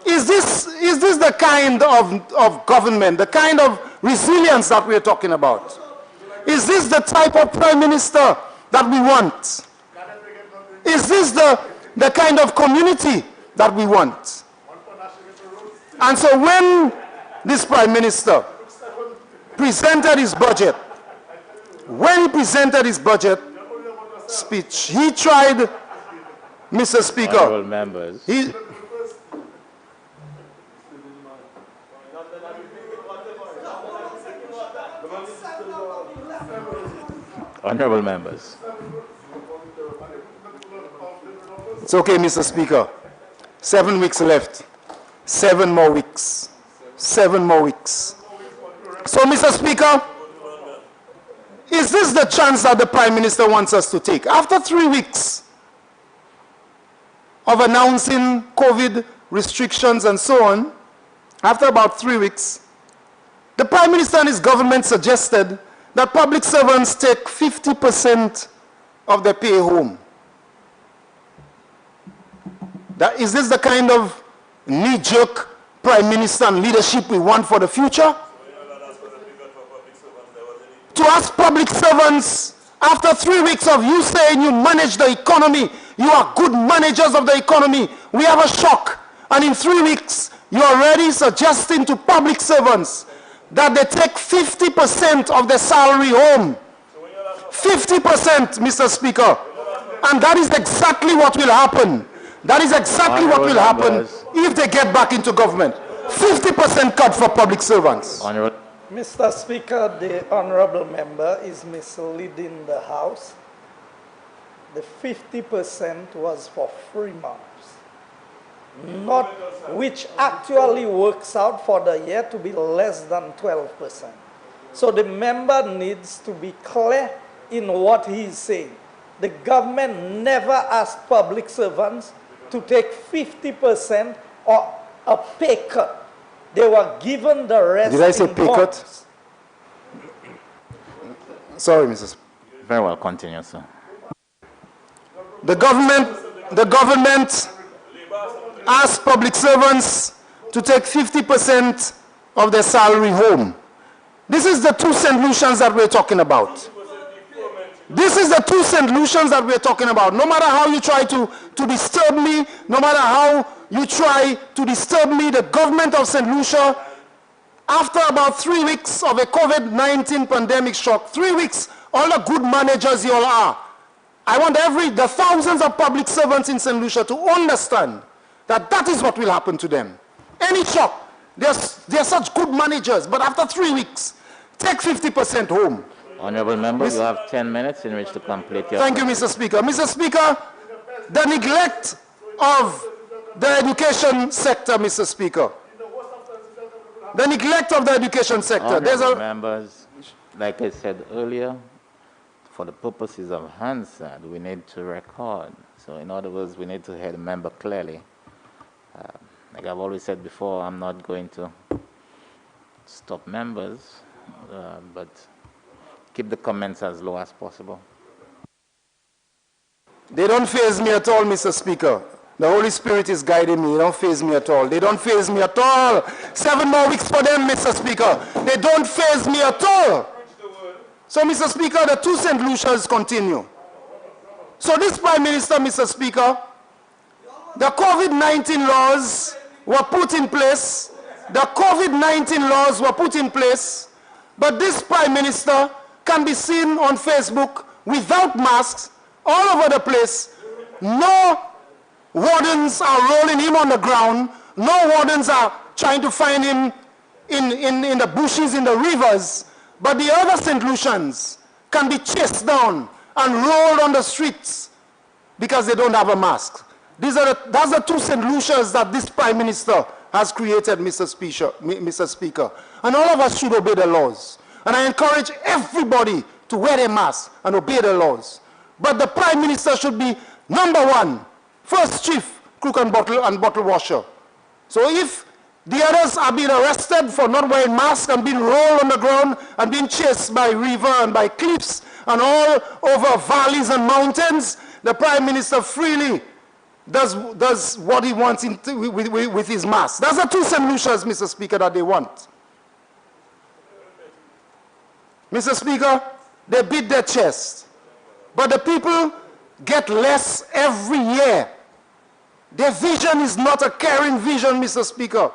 is this the kind of government, the kind of resilience that we're talking about? Is this the type of Prime Minister that we want? Is this the kind of community that we want? And so when this Prime Minister presented his budget, when he presented his budget speech, he tried, Mr. Speaker, Honorable members. Honorable members. It's okay, Mr. Speaker. 7 weeks left. 7 more weeks. 7 more weeks. So, Mr. Speaker, is this the chance that the Prime Minister wants us to take? After 3 weeks of announcing COVID restrictions and so on, after about 3 weeks, the Prime Minister and his government suggested that public servants take 50% of their pay home. Is this the kind of knee-jerk Prime Minister and leadership we want for the future? To ask public servants, after 3 weeks of you saying you manage the economy, you are good managers of the economy, we have a shock, and in 3 weeks, you're already suggesting to public servants that they take 50% of their salary home. 50%, Mr. Speaker. And that is exactly what will happen. That is exactly what will happen if they get back into government. 50% cut for public servants. Mr. Speaker, the honorable member is misleading the House. The 50% was for 3 months, not which actually works out for the year to be less than 12%. So the member needs to be clear in what he is saying. The government never asked public servants to take 50% or a pay cut. They were given the rest. Did I say pay cut? Sorry, Mrs. Very well, continue, sir. The government asked public servants to take 50% of their salary home. This is the 2 St. Lucians that we're talking about. This is the 2 St. Lucians that we're talking about. No matter how you try to disturb me, no matter how you try to disturb me, the government of St. Lucia, after about 3 weeks of a COVID-19 pandemic shock, 3 weeks, all the good managers you all are, I want the thousands of public servants in St. Lucia to understand that that is what will happen to them. Any shock, they're such good managers, but after 3 weeks, take 50% home. Honorable member, you have 10 minutes in which to complete your... Thank you, Mr. Speaker. Mr. Speaker, the neglect of the education sector, Mr. Speaker. The neglect of the education sector. Honorable members, like I said earlier, for the purposes of Hansard, we need to record. So in other words, we need to hear the member clearly. Like I've always said before, I'm not going to stop members, but keep the comments as low as possible. They don't faze me at all, Mr. Speaker. The Holy Spirit is guiding me. They don't faze me at all. They don't faze me at all. 7 more weeks for them, Mr. Speaker. They don't faze me at all. So, Mr. Speaker, the 2 St. Lucians continue. So this Prime Minister, Mr. Speaker, the COVID-19 laws were put in place. The COVID-19 laws were put in place. But this Prime Minister can be seen on Facebook without masks all over the place. No wardens are rolling him on the ground. No wardens are trying to find him in the bushes, in the rivers. But the other St. Lucians can be chased down and rolled on the streets because they don't have a mask. That's the 2 St. Lucians that this Prime Minister has created, Mr. Speaker. And all of us should obey the laws. And I encourage everybody to wear a mask and obey the laws. But the Prime Minister should be #1, first chief, cook and bottle washer. So if the others are being arrested for not wearing masks and being rolled on the ground and being chased by river and by cliffs and all over valleys and mountains, the Prime Minister freely does what he wants with his mask. That's the 2 St. Lucians, Mr. Speaker, that they want. Mr. Speaker, they beat their chest. But the people get less every year. Their vision is not a caring vision, Mr. Speaker.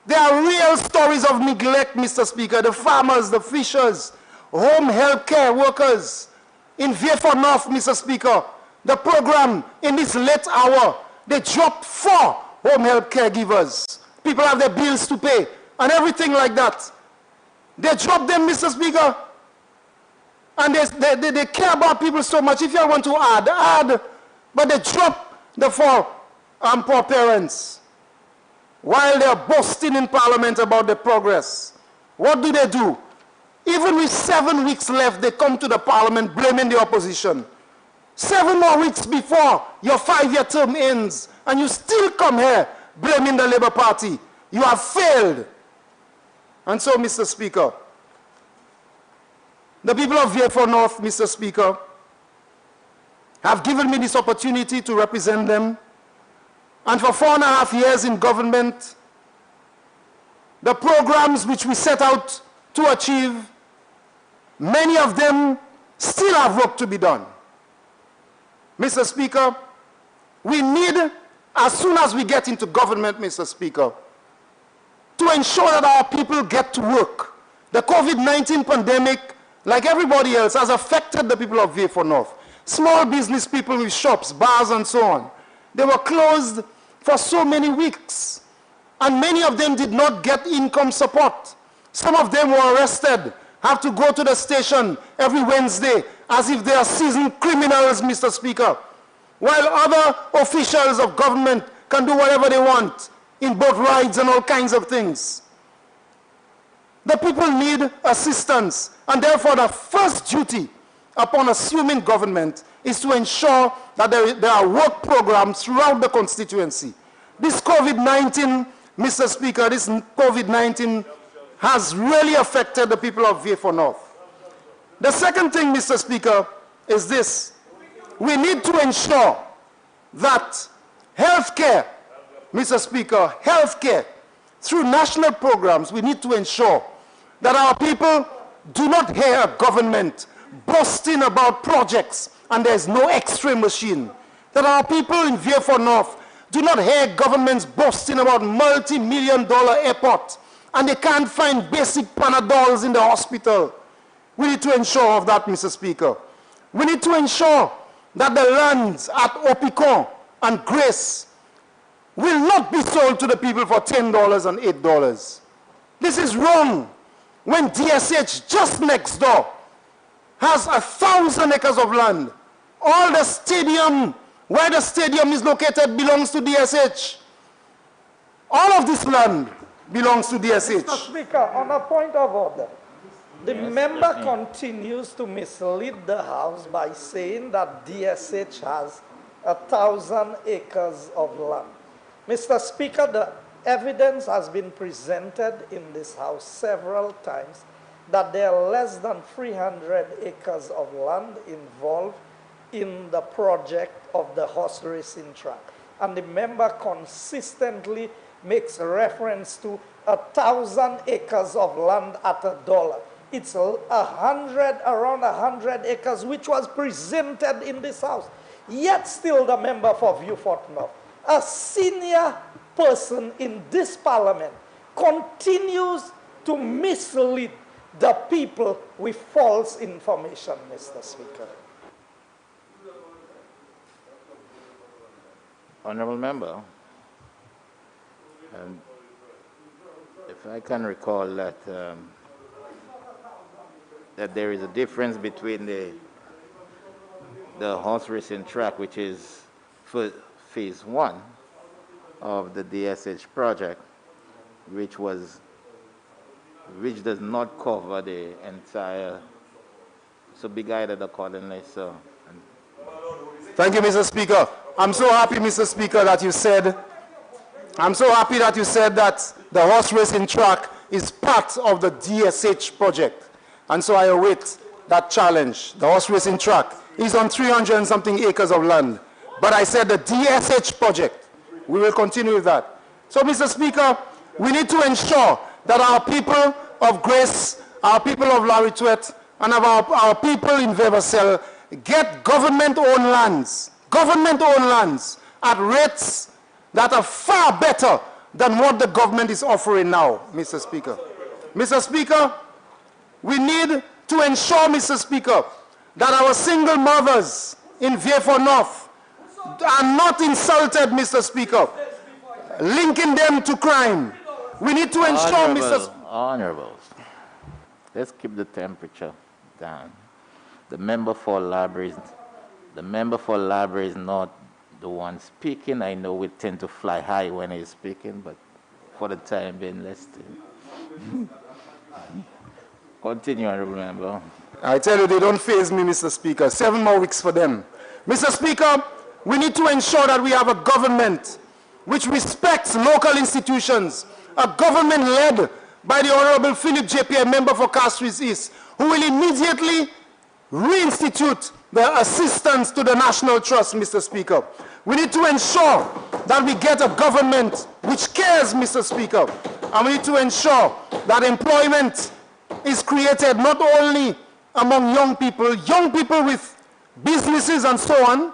There are real stories of neglect, Mr. Speaker. The farmers, the fishers, home health care workers in Vieux North, Mr. Speaker. The program in this late hour, they dropped 4 home health caregivers. People have their bills to pay and everything like that. They dropped them, Mr. Speaker. And they care about people so much. If you want to add. But they drop the 4 poor parents while they're boasting in Parliament about the progress. What do? Even with 7 weeks left, they come to the Parliament blaming the opposition. 7 more weeks before your 5-year term ends, and you still come here blaming the Labour Party. You have failed. And so, Mr. Speaker, the people of Vieux North, Mr. Speaker, have given me this opportunity to represent them. And for 4.5 years in government, the programs which we set out to achieve, many of them still have work to be done. Mr. Speaker, we need, as soon as we get into government, Mr. Speaker, to ensure that our people get to work. The COVID-19 pandemic, like everybody else, has affected the people of Vieux North. Small business people with shops, bars, and so on. They were closed for so many weeks, and many of them did not get income support. Some of them were arrested, have to go to the station every Wednesday as if they are seasoned criminals, Mr. Speaker, while other officials of government can do whatever they want in boat rides and all kinds of things. The people need assistance, and therefore the first duty upon assuming government is to ensure that there are work programs throughout the constituency. This COVID-19, Mr. Speaker, this COVID-19 has really affected the people of Vieux North. The second thing, Mr. Speaker, is this. We need to ensure that healthcare, Mr. Speaker, healthcare, through national programs, we need to ensure that our people do not hear government boasting about projects and there's no X-ray machine. That our people in Vieux North do not hear governments boasting about multi-million-dollar airport and they can't find basic Panadols in the hospital. We need to ensure of that, Mr. Speaker. We need to ensure that the lands at Opicon and Grace will not be sold to the people for $10 and $8. This is wrong. When DSH, just next door, has 1,000 acres of land, all the stadium, where the stadium is located, belongs to DSH. All of this land belongs to DSH. Mr. Speaker, on a point of order, the member continues to mislead the House by saying that DSH has 1,000 acres of land. Mr. Speaker, the evidence has been presented in this House several times that there are less than 300 acres of land involved in the project of the horse racing track. And the member consistently makes reference to 1,000 acres of land at $1. It's around 100 acres, which was presented in this House. Yet still the member for Vieux North, a senior person in this Parliament, continues to mislead the people with false information, Mr. Speaker. Honourable Member, if I can recall that that there is a difference between the horse racing track, which is for phase 1 of the DSH project, which does not cover the entire, so be guided accordingly. So, thank you, Mr. Speaker. I'm so happy, Mr. Speaker, that you said, that the horse racing track is part of the DSH project. And so I await that challenge. The horse racing track is on 300 and something acres of land. But I said the DSH project, we will continue with that. So, Mr. Speaker, we need to ensure that our people of Grace, our people of Larituet, and our people in Weversel get government-owned lands at rates that are far better than what the government is offering now, Mr. Speaker. Mr. Speaker, we need to ensure, Mr. Speaker, that our single mothers in Vieux North are not insulted, Mr. Speaker, linking them to crime. We need to ensure, Mr. Speaker. Honorables, let's keep the temperature down. The member for Library is not the one speaking. I know we tend to fly high when he's speaking, but for the time being, let's continue, honorable member. I tell you, they don't faze me, Mr. Speaker. 7 more weeks for them. Mr. Speaker, we need to ensure that we have a government which respects local institutions, a government led by the Honorable Philip JPM, member for Castries East, who will immediately reinstitute the assistance to the National Trust, Mr. Speaker. We need to ensure that we get a government which cares, Mr. Speaker, and we need to ensure that employment is created not only among young people with businesses and so on,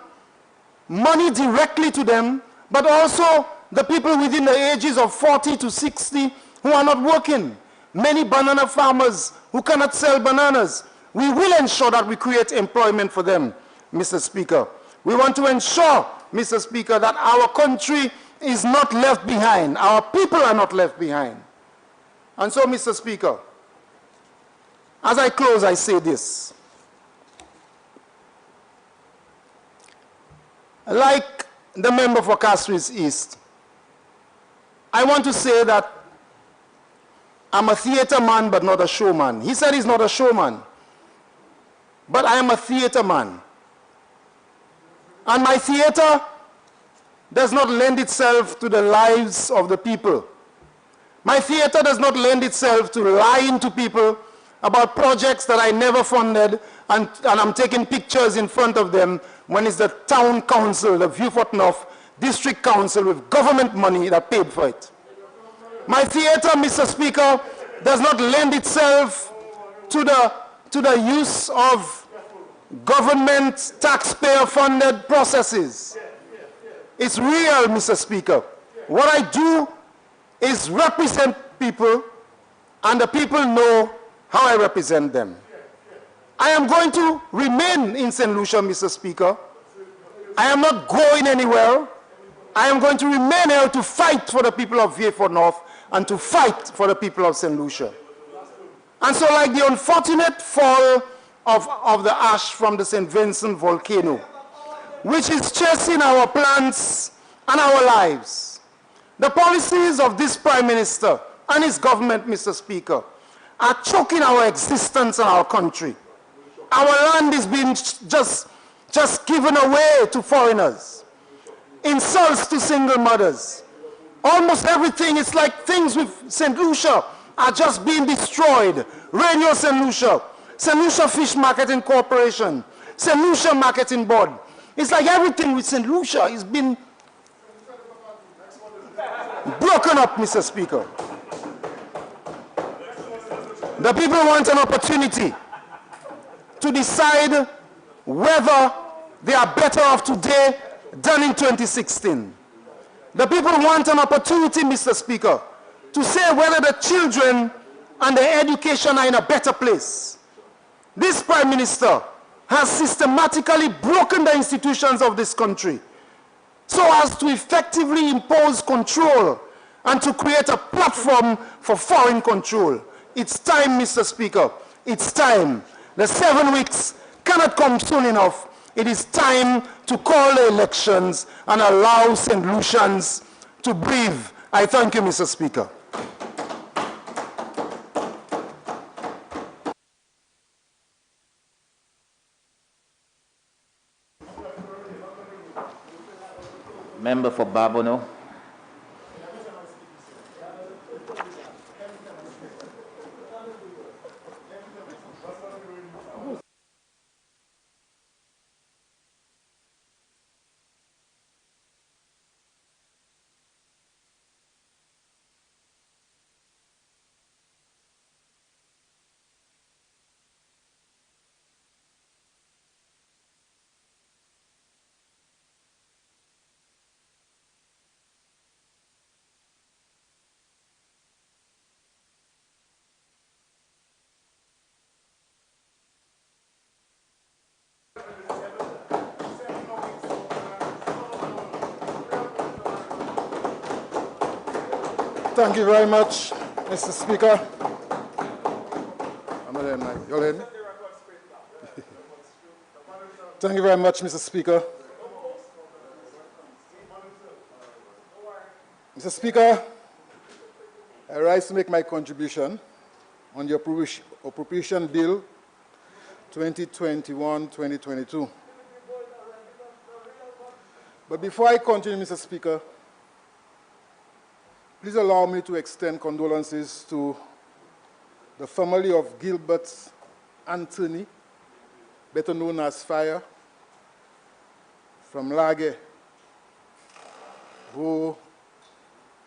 money directly to them, but also the people within the ages of 40 to 60 who are not working. Many banana farmers who cannot sell bananas. We will ensure that we create employment for them, Mr. Speaker. We want to ensure, Mr. Speaker, that our country is not left behind. Our people are not left behind. And so, Mr. Speaker, as I close, I say this. Like the member for Castries East, I want to say that I'm a theater man but not a showman. He said he's not a showman, but I am a theater man. And my theater does not lend itself to the lives of the people. My theater does not lend itself to lying to people about projects that I never funded, and I'm taking pictures in front of them when it's the town council, the Vieux North District Council with government money that paid for it. My theater, Mr. Speaker, does not lend itself to the use of government taxpayer-funded processes. It's real, Mr. Speaker. What I do is represent people, and the people know how I represent them. I am going to remain in St. Lucia, Mr. Speaker. I am not going anywhere. I am going to remain here to fight for the people of Vieux North and to fight for the people of St. Lucia. And so, like the unfortunate fall of the ash from the St. Vincent volcano, which is chasing our plants and our lives, the policies of this Prime Minister and his government, Mr. Speaker, are choking our existence and our country. Our land is being just given away to foreigners. Insults to single mothers. Almost everything, it's like things with St. Lucia are just being destroyed. Radio St. Lucia Fish Marketing Corporation, St. Lucia Marketing Board. It's like everything with St. Lucia is being broken up, Mr. Speaker. The people want an opportunity to decide whether they are better off today than in 2016. The people want an opportunity, Mr. Speaker, to say whether the children and their education are in a better place. This Prime Minister has systematically broken the institutions of this country so as to effectively impose control and to create a platform for foreign control. It's time, Mr. Speaker. It's time. The 7 weeks cannot come soon enough. It is time to call the elections and allow St. Lucians to breathe. I thank you, Mr. Speaker. Member for Babono. Thank you very much, Mr. Speaker. I'm not hearing Mike. You'll hear me? Thank you very much, Mr. Speaker. Mr. Speaker, I rise to make my contribution on the Appropriation Bill 2021-2022. But before I continue, Mr. Speaker, please allow me to extend condolences to the family of Gilbert Anthony, better known as Fire, from Lage, who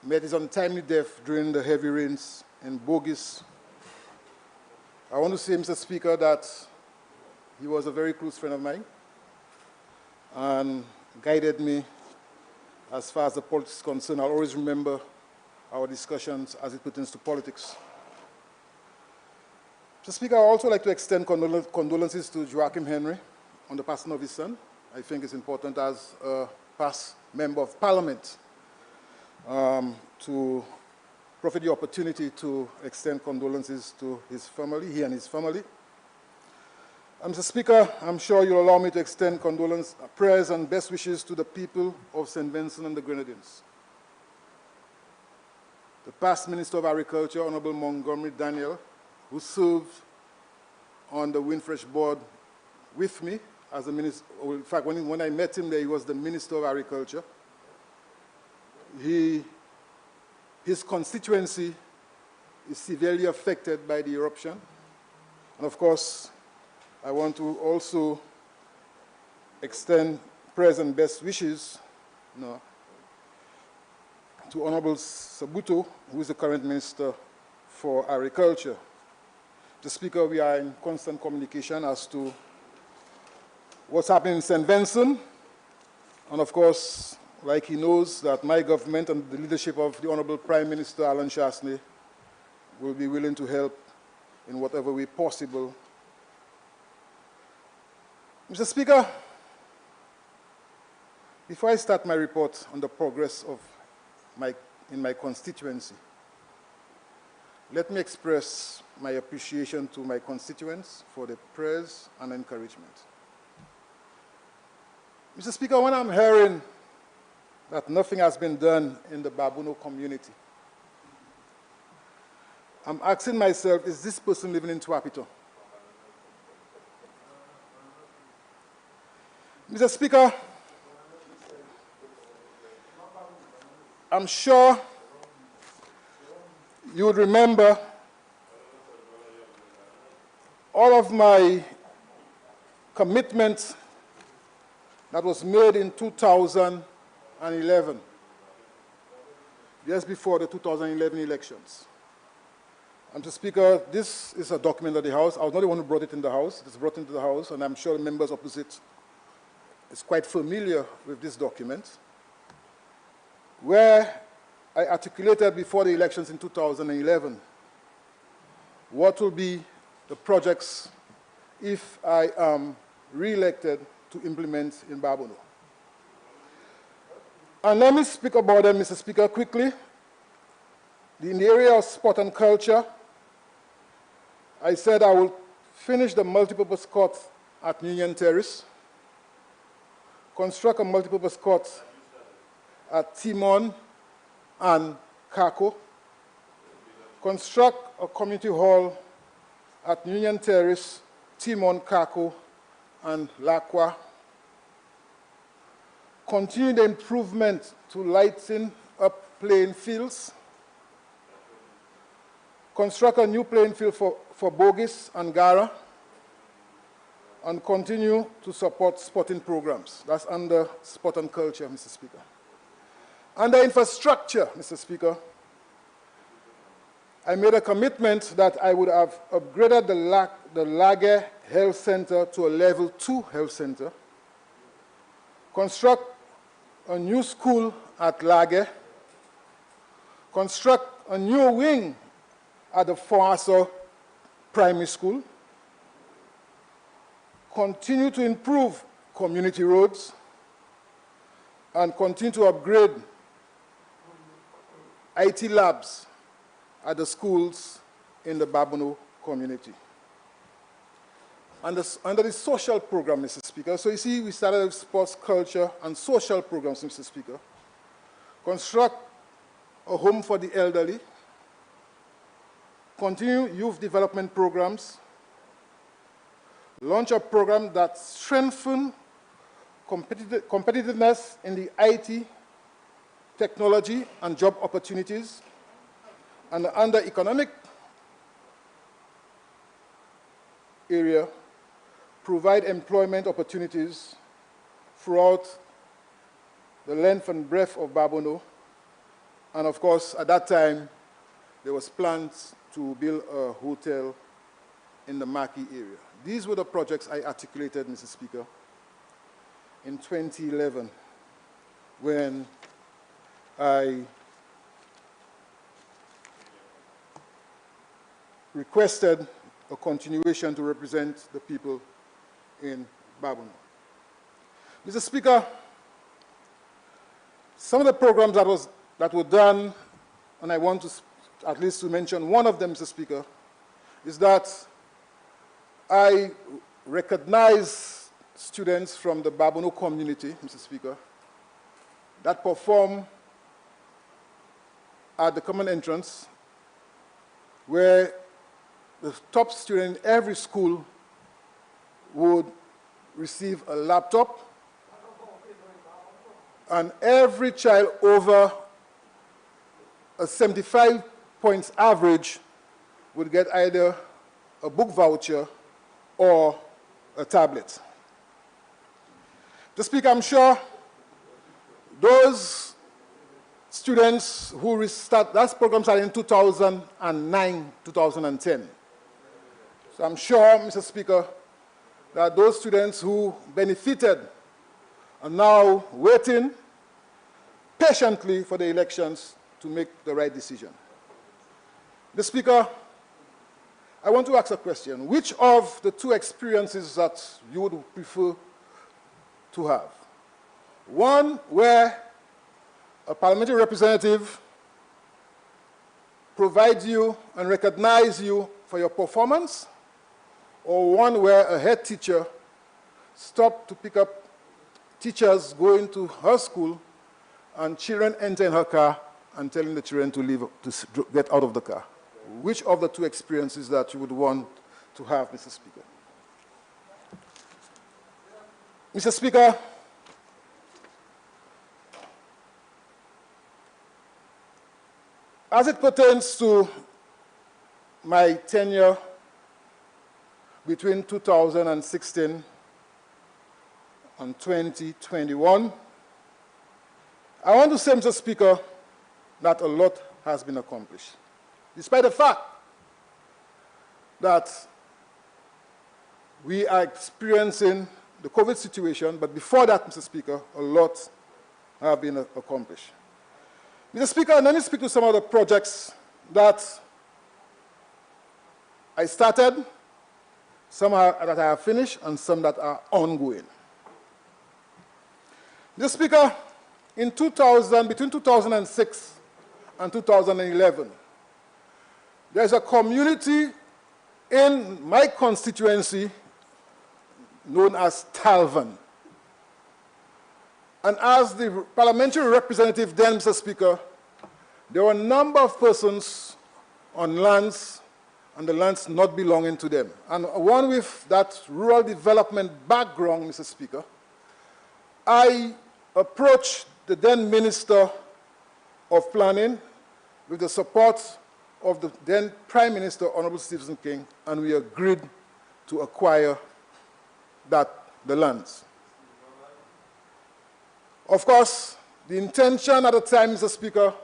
met his untimely death during the heavy rains in Bogus. I want to say, Mr. Speaker, that he was a very close friend of mine and guided me as far as the politics is concerned. I'll always remember our discussions as it pertains to politics. Mr. Speaker, I also like to extend condolences to Joachim Henry on the passing of his son. I think it's important as a past member of Parliament to profit the opportunity to extend condolences to his family, he and his family. Mr. Speaker, I'm sure you'll allow me to extend condolence, prayers and best wishes to the people of St. Vincent and the Grenadines. The past Minister of Agriculture, Honorable Montgomery Daniel, who served on the Windfresh Board with me as a minister. In fact, when I met him there, he was the Minister of Agriculture. His constituency is severely affected by the eruption. And of course, I want to also extend prayers and best wishes to Honorable Sabuto, who is the current Minister for Agriculture. Mr. Speaker, we are in constant communication as to what's happening in St. Vincent. And of course, like he knows, that my government and the leadership of the Honorable Prime Minister Alan Chasney will be willing to help in whatever way possible. Mr. Speaker, before I start my report on the progress of in my constituency, let me express my appreciation to my constituents for their prayers and encouragement. Mr. Speaker, when I'm hearing that nothing has been done in the Babuno community, I'm asking myself, is this person living in Tuapito? Mr. Speaker, I'm sure you would remember all of my commitments that was made in 2011, just before the 2011 elections. Mr. Speaker, this is a document of the House. I was not the one who brought it in the House. It was brought into the House, and I'm sure the members opposite is quite familiar with this document, where I articulated before the elections in 2011 what will be the projects if I am re-elected to implement in Babuno. And let me speak about them, Mr. Speaker, quickly. In the area of sport and culture, I said I will finish the multipurpose court at Union Terrace, construct a multipurpose court at Timon and Kako, construct a community hall at Union Terrace, Timon, Kako, and Lakwa, continue the improvement to lighting up playing fields, construct a new playing field for Bogus and Gara, and continue to support sporting programs. That's under sport and culture, Mr. Speaker. Under infrastructure, Mr. Speaker, I made a commitment that I would have upgraded the Lage Health Center to a level 2 health center, construct a new school at Lage, construct a new wing at the Foaso Primary School, continue to improve community roads, and continue to upgrade IT labs at the schools in the Babonneau community. Under the social program, Mr. Speaker, so you see, we started with sports, culture, and social programs, Mr. Speaker. Construct a home for the elderly, continue youth development programs, launch a program that strengthens competitiveness in the IT, technology, and job opportunities, and under economic area, provide employment opportunities throughout the length and breadth of Babonneau. And of course, at that time, there was plans to build a hotel in the Marquis area. These were the projects I articulated, Mr. Speaker, in 2011, when I requested a continuation to represent the people in Babonneau. Mr. Speaker, some of the programs that were done, and I want to at least to mention one of them, Mr. Speaker, is that I recognize students from the Babonneau community, Mr. Speaker, that perform at the common entrance, where the top student in every school would receive a laptop, and every child over a 75 points average would get either a book voucher or a tablet. Mr. Speaker, I'm sure those students who start, that program started in 2009, 2010. So I'm sure, Mr. Speaker, that those students who benefited are now waiting patiently for the elections to make the right decision. Mr. Speaker, I want to ask a question. Which of the two experiences that you would prefer to have? One where a parliamentary representative provides you and recognizes you for your performance, or one where a head teacher stopped to pick up teachers going to her school and children enter in her car and telling the children to leave, to get out of the car? Which of the two experiences that you would want to have, Mr. Speaker? Mr. Speaker, as it pertains to my tenure between 2016 and 2021, I want to say, Mr. Speaker, that a lot has been accomplished, despite the fact that we are experiencing the COVID situation, but before that, Mr. Speaker, a lot have been accomplished. Mr. Speaker, let me speak to some of the projects that I started, some that I have finished, and some that are ongoing. Mr. Speaker, in between 2006 and 2011, there's a community in my constituency known as Talvan. And as the parliamentary representative then, Mr. Speaker, there were a number of persons on lands and the lands not belonging to them. And one with that rural development background, Mr. Speaker, I approached the then Minister of Planning with the support of the then Prime Minister, Honorable Stephen King, and we agreed to acquire the lands. Of course, the intention at the time, Mr. Speaker,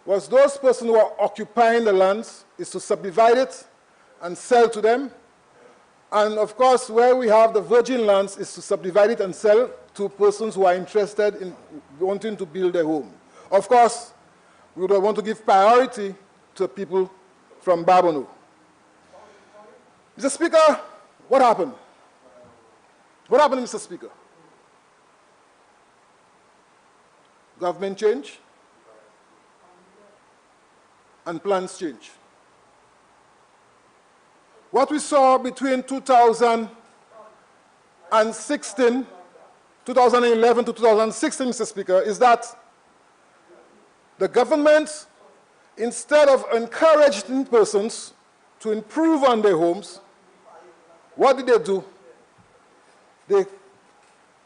was those persons who are occupying the lands is to subdivide it and sell to them. And of course, where we have the virgin lands is to subdivide it and sell to persons who are interested in wanting to build a home. Of course, we would want to give priority to people from Babonneau. Mr. Speaker, what happened? What happened, Mr. Speaker? Government change. and plans change. What we saw between 2011 to 2016, Mr. Speaker, is that the government, instead of encouraging persons to improve on their homes, what did they do? They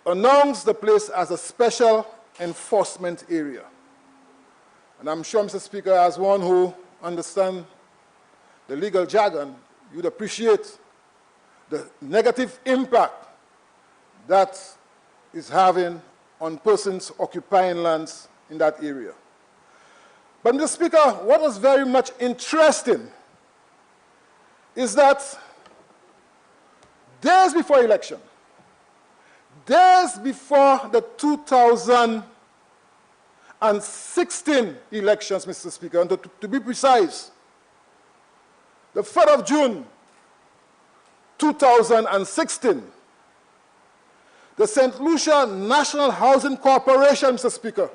announced the place as a special enforcement area. And I'm sure, Mr. Speaker, as one who understands the legal jargon, you'd appreciate the negative impact that is having on persons occupying lands in that area. But, Mr. Speaker, what was very much interesting is that days before election, days before the 2016 elections, Mr. Speaker, and to be precise, the 3rd of June, 2016, the St. Lucia National Housing Corporation, Mr. Speaker,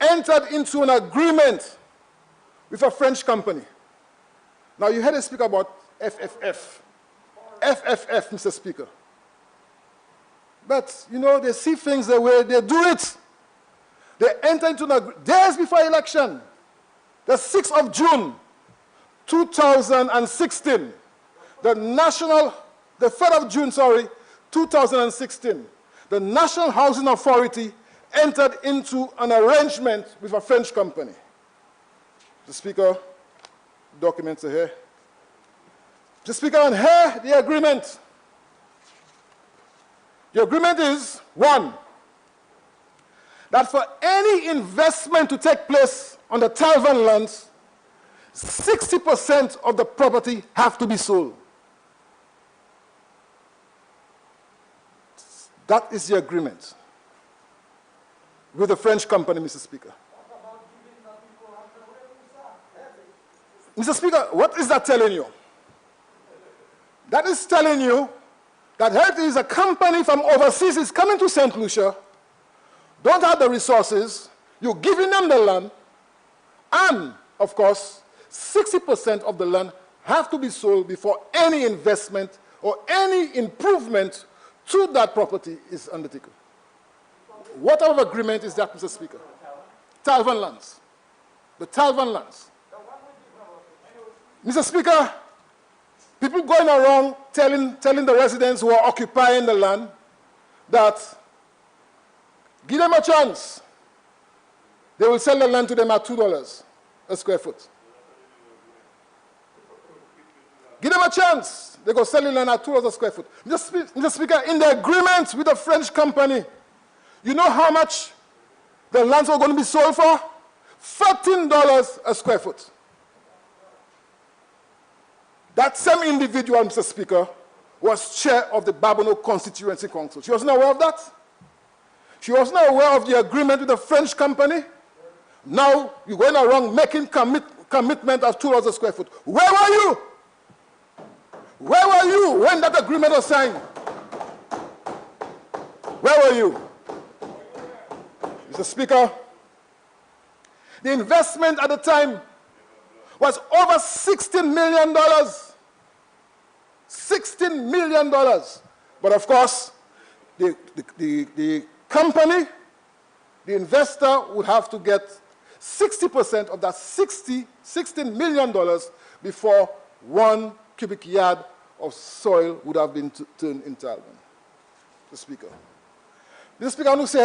entered into an agreement with a French company. Now, you heard us speak about FFF. FFF, Mr. Speaker. But, you know, they see things the way they do it. They enter into an agreement days before election, the 6th of June, 2016, the 3rd of June, 2016, the National Housing Authority entered into an arrangement with a French company. The Speaker, documents are here. The Speaker, and here the agreement. The agreement is, 1, that for any investment to take place on the Talvan lands, 60% of the property have to be sold. That is the agreement with the French company, Mr. Speaker. Mr. Speaker, what is that telling you? That is telling you that here it is a company from overseas is coming to St. Lucia, don't have the resources, you're giving them the land, and, of course, 60% of the land have to be sold before any investment or any improvement to that property is undertaken. What type of agreement is that, Mr. Speaker? Talvan lands. The Talvan lands. Mr. Speaker, people going around telling the residents who are occupying the land that give them a chance. They will sell the land to them at $2 a square foot. Give them a chance. They go sell the land at $2 a square foot. Mr. Speaker, in the agreement with the French company, you know how much the lands are going to be sold for? $13 a square foot. That same individual, Mr. Speaker, was chair of the Babonneau Constituency Council. She wasn't aware of that? She wasn't aware of the agreement with the French company? Now you're going around making commitment of $2 a square foot. Where were you? Where were you when that agreement was signed? Where were you? Mr. Speaker, the investment at the time was over $16 million. $16 million. But of course, the company, the investor would have to get 60% of that $16 million before 1 cubic yard of soil would have been turned into Talvan. Mr. Speaker. Mr. Speaker, I want to say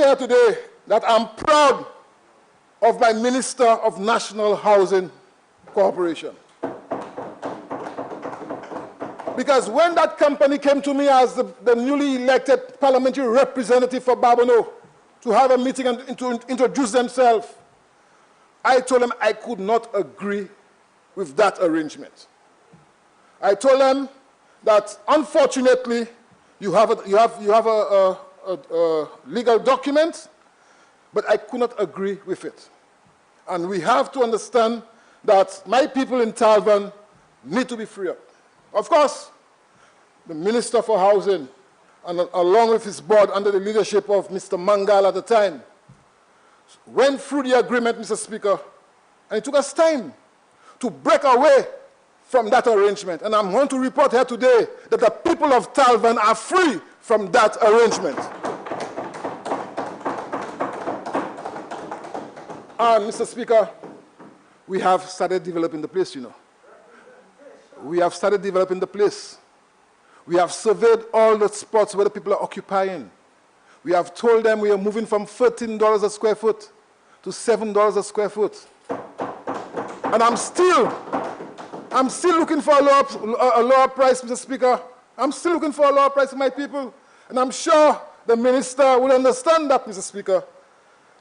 here today, that I'm proud of my Minister of National Housing Corporation. Because when that company came to me as the newly elected parliamentary representative for Babonneau to have a meeting and to introduce themselves, I told them I could not agree with that arrangement. I told them that unfortunately you have a legal document, but I could not agree with it. And we have to understand that my people in Talvan need to be free up. Of course, the Minister for Housing, and along with his board under the leadership of Mr. Mangal at the time, went through the agreement, Mr. Speaker, and it took us time to break away from that arrangement. And I'm going to report here today that the people of Talvan are free from that arrangement. And, Mr. Speaker, we have started developing the place, you know. We have started developing the place. We have surveyed all the spots where the people are occupying. We have told them we are moving from $13 a square foot to $7 a square foot. And I'm still looking for a lower price, Mr. Speaker. I'm still looking for a lower price for my people. And I'm sure the minister will understand that, Mr. Speaker.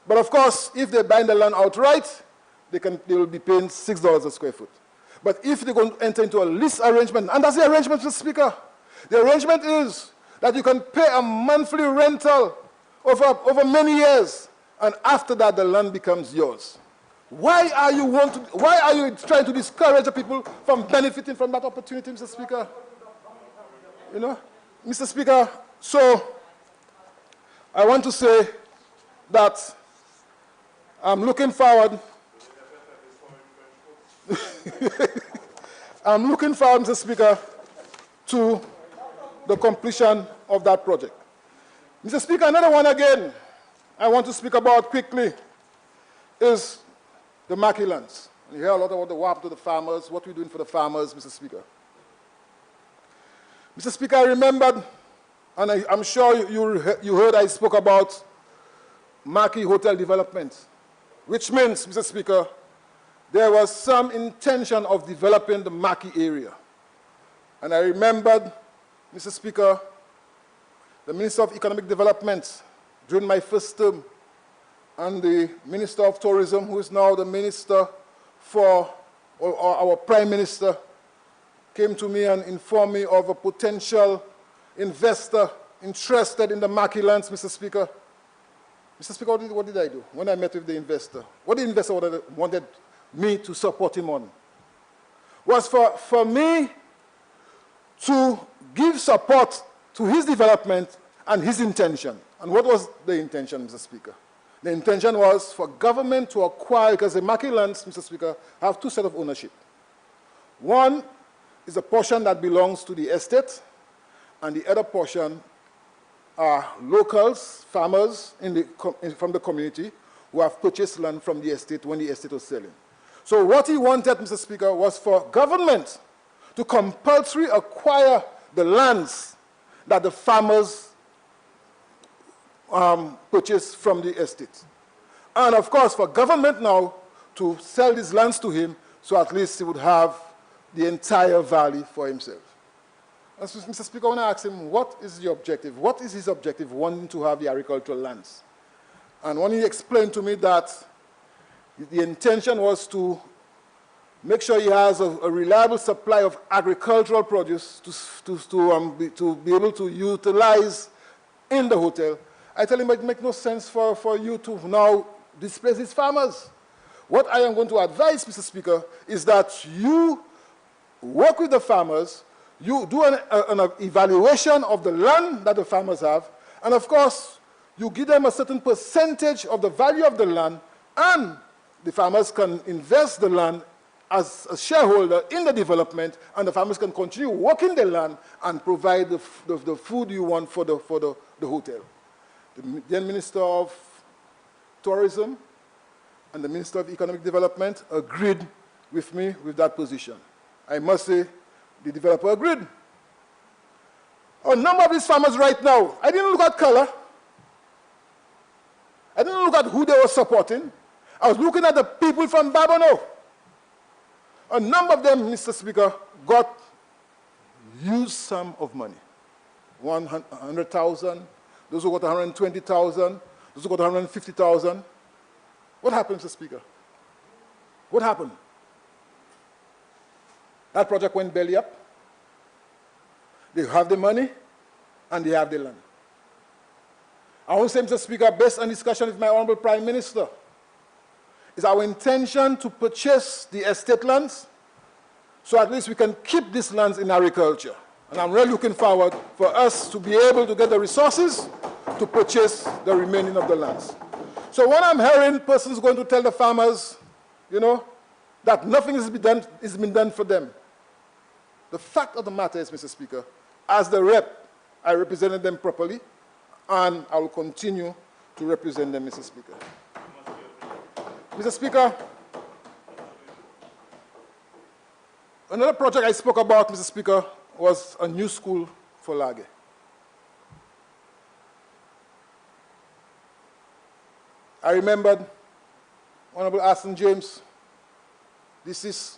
But of course, if they buy the land outright, they will be paying $6 a square foot. But if they're going to enter into a lease arrangement, and that's the arrangement, Mr. Speaker. The arrangement is that you can pay a monthly rental over many years, and after that, the land becomes yours. Why are you trying to discourage the people from benefiting from that opportunity, Mr. Speaker? You know, Mr. Speaker, so I want to say that I'm looking forward. I'm looking forward, Mr. Speaker, to the completion of that project. Mr. Speaker, another one again I want to speak about quickly is the Mackey lands. You hear a lot about what happened to the farmers, what we're doing for the farmers, Mr. Speaker. Mr. Speaker, I remembered, and I'm sure you heard I spoke about Mackey Hotel development, which means, Mr. Speaker, there was some intention of developing the Mackey area. And I remembered, Mr. Speaker, the Minister of Economic Development during my first term, and the Minister of Tourism, who is now the Minister for, or our Prime Minister, came to me and informed me of a potential investor interested in the Mackey lands, Mr. Speaker. Mr. Speaker, what did I do when I met with the investor? What the investor wanted me to support him on was for me to give support to his development and his intention. And what was the intention, Mr. Speaker? The intention was for government to acquire, because the Mackey lands, Mr. Speaker, have two sets of ownership. One is a portion that belongs to the estate, and the other portion are locals, farmers from the community who have purchased land from the estate when the estate was selling. So what he wanted, Mr. Speaker, was for government to compulsorily acquire the lands that the farmers purchased from the estate. And of course, for government now to sell these lands to him, so at least he would have the entire valley for himself. And so, Mr. Speaker, I want to ask him, what is the objective? What is his objective wanting to have the agricultural lands? And when he explained to me that the intention was to make sure he has a reliable supply of agricultural produce to be able to utilize in the hotel, I tell him it makes no sense for you to now displace these farmers. What I am going to advise, Mr. Speaker, is that you work with the farmers, you do an evaluation of the land that the farmers have, and of course, you give them a certain percentage of the value of the land, and the farmers can invest the land as a shareholder in the development, and the farmers can continue working the land and provide the food you want for the hotel. The then Minister of Tourism and the Minister of Economic Development agreed with me with that position. I must say, the developer agreed. A number of these farmers right now, I didn't look at color. I didn't look at who they were supporting. I was looking at the people from Babonneau. A number of them, Mr. Speaker, got huge sum of money. 100,000, those who got 120,000, those who got 150,000. What happened, Mr. Speaker? What happened? That project went belly up. They have the money, and they have the land. I want to say, Mr. Speaker, based on discussion with my Honorable Prime Minister, it's our intention to purchase the estate lands, so at least we can keep these lands in agriculture. And I'm really looking forward for us to be able to get the resources to purchase the remaining of the lands. So when I'm hearing persons going to tell the farmers, you know, that nothing is being done for them, the fact of the matter is, Mr. Speaker, as the rep, I represented them properly, and I will continue to represent them, Mr. Speaker. Mr. Speaker, another project I spoke about, Mr. Speaker, was a new school for Lage. I remembered Honorable Aston James. This is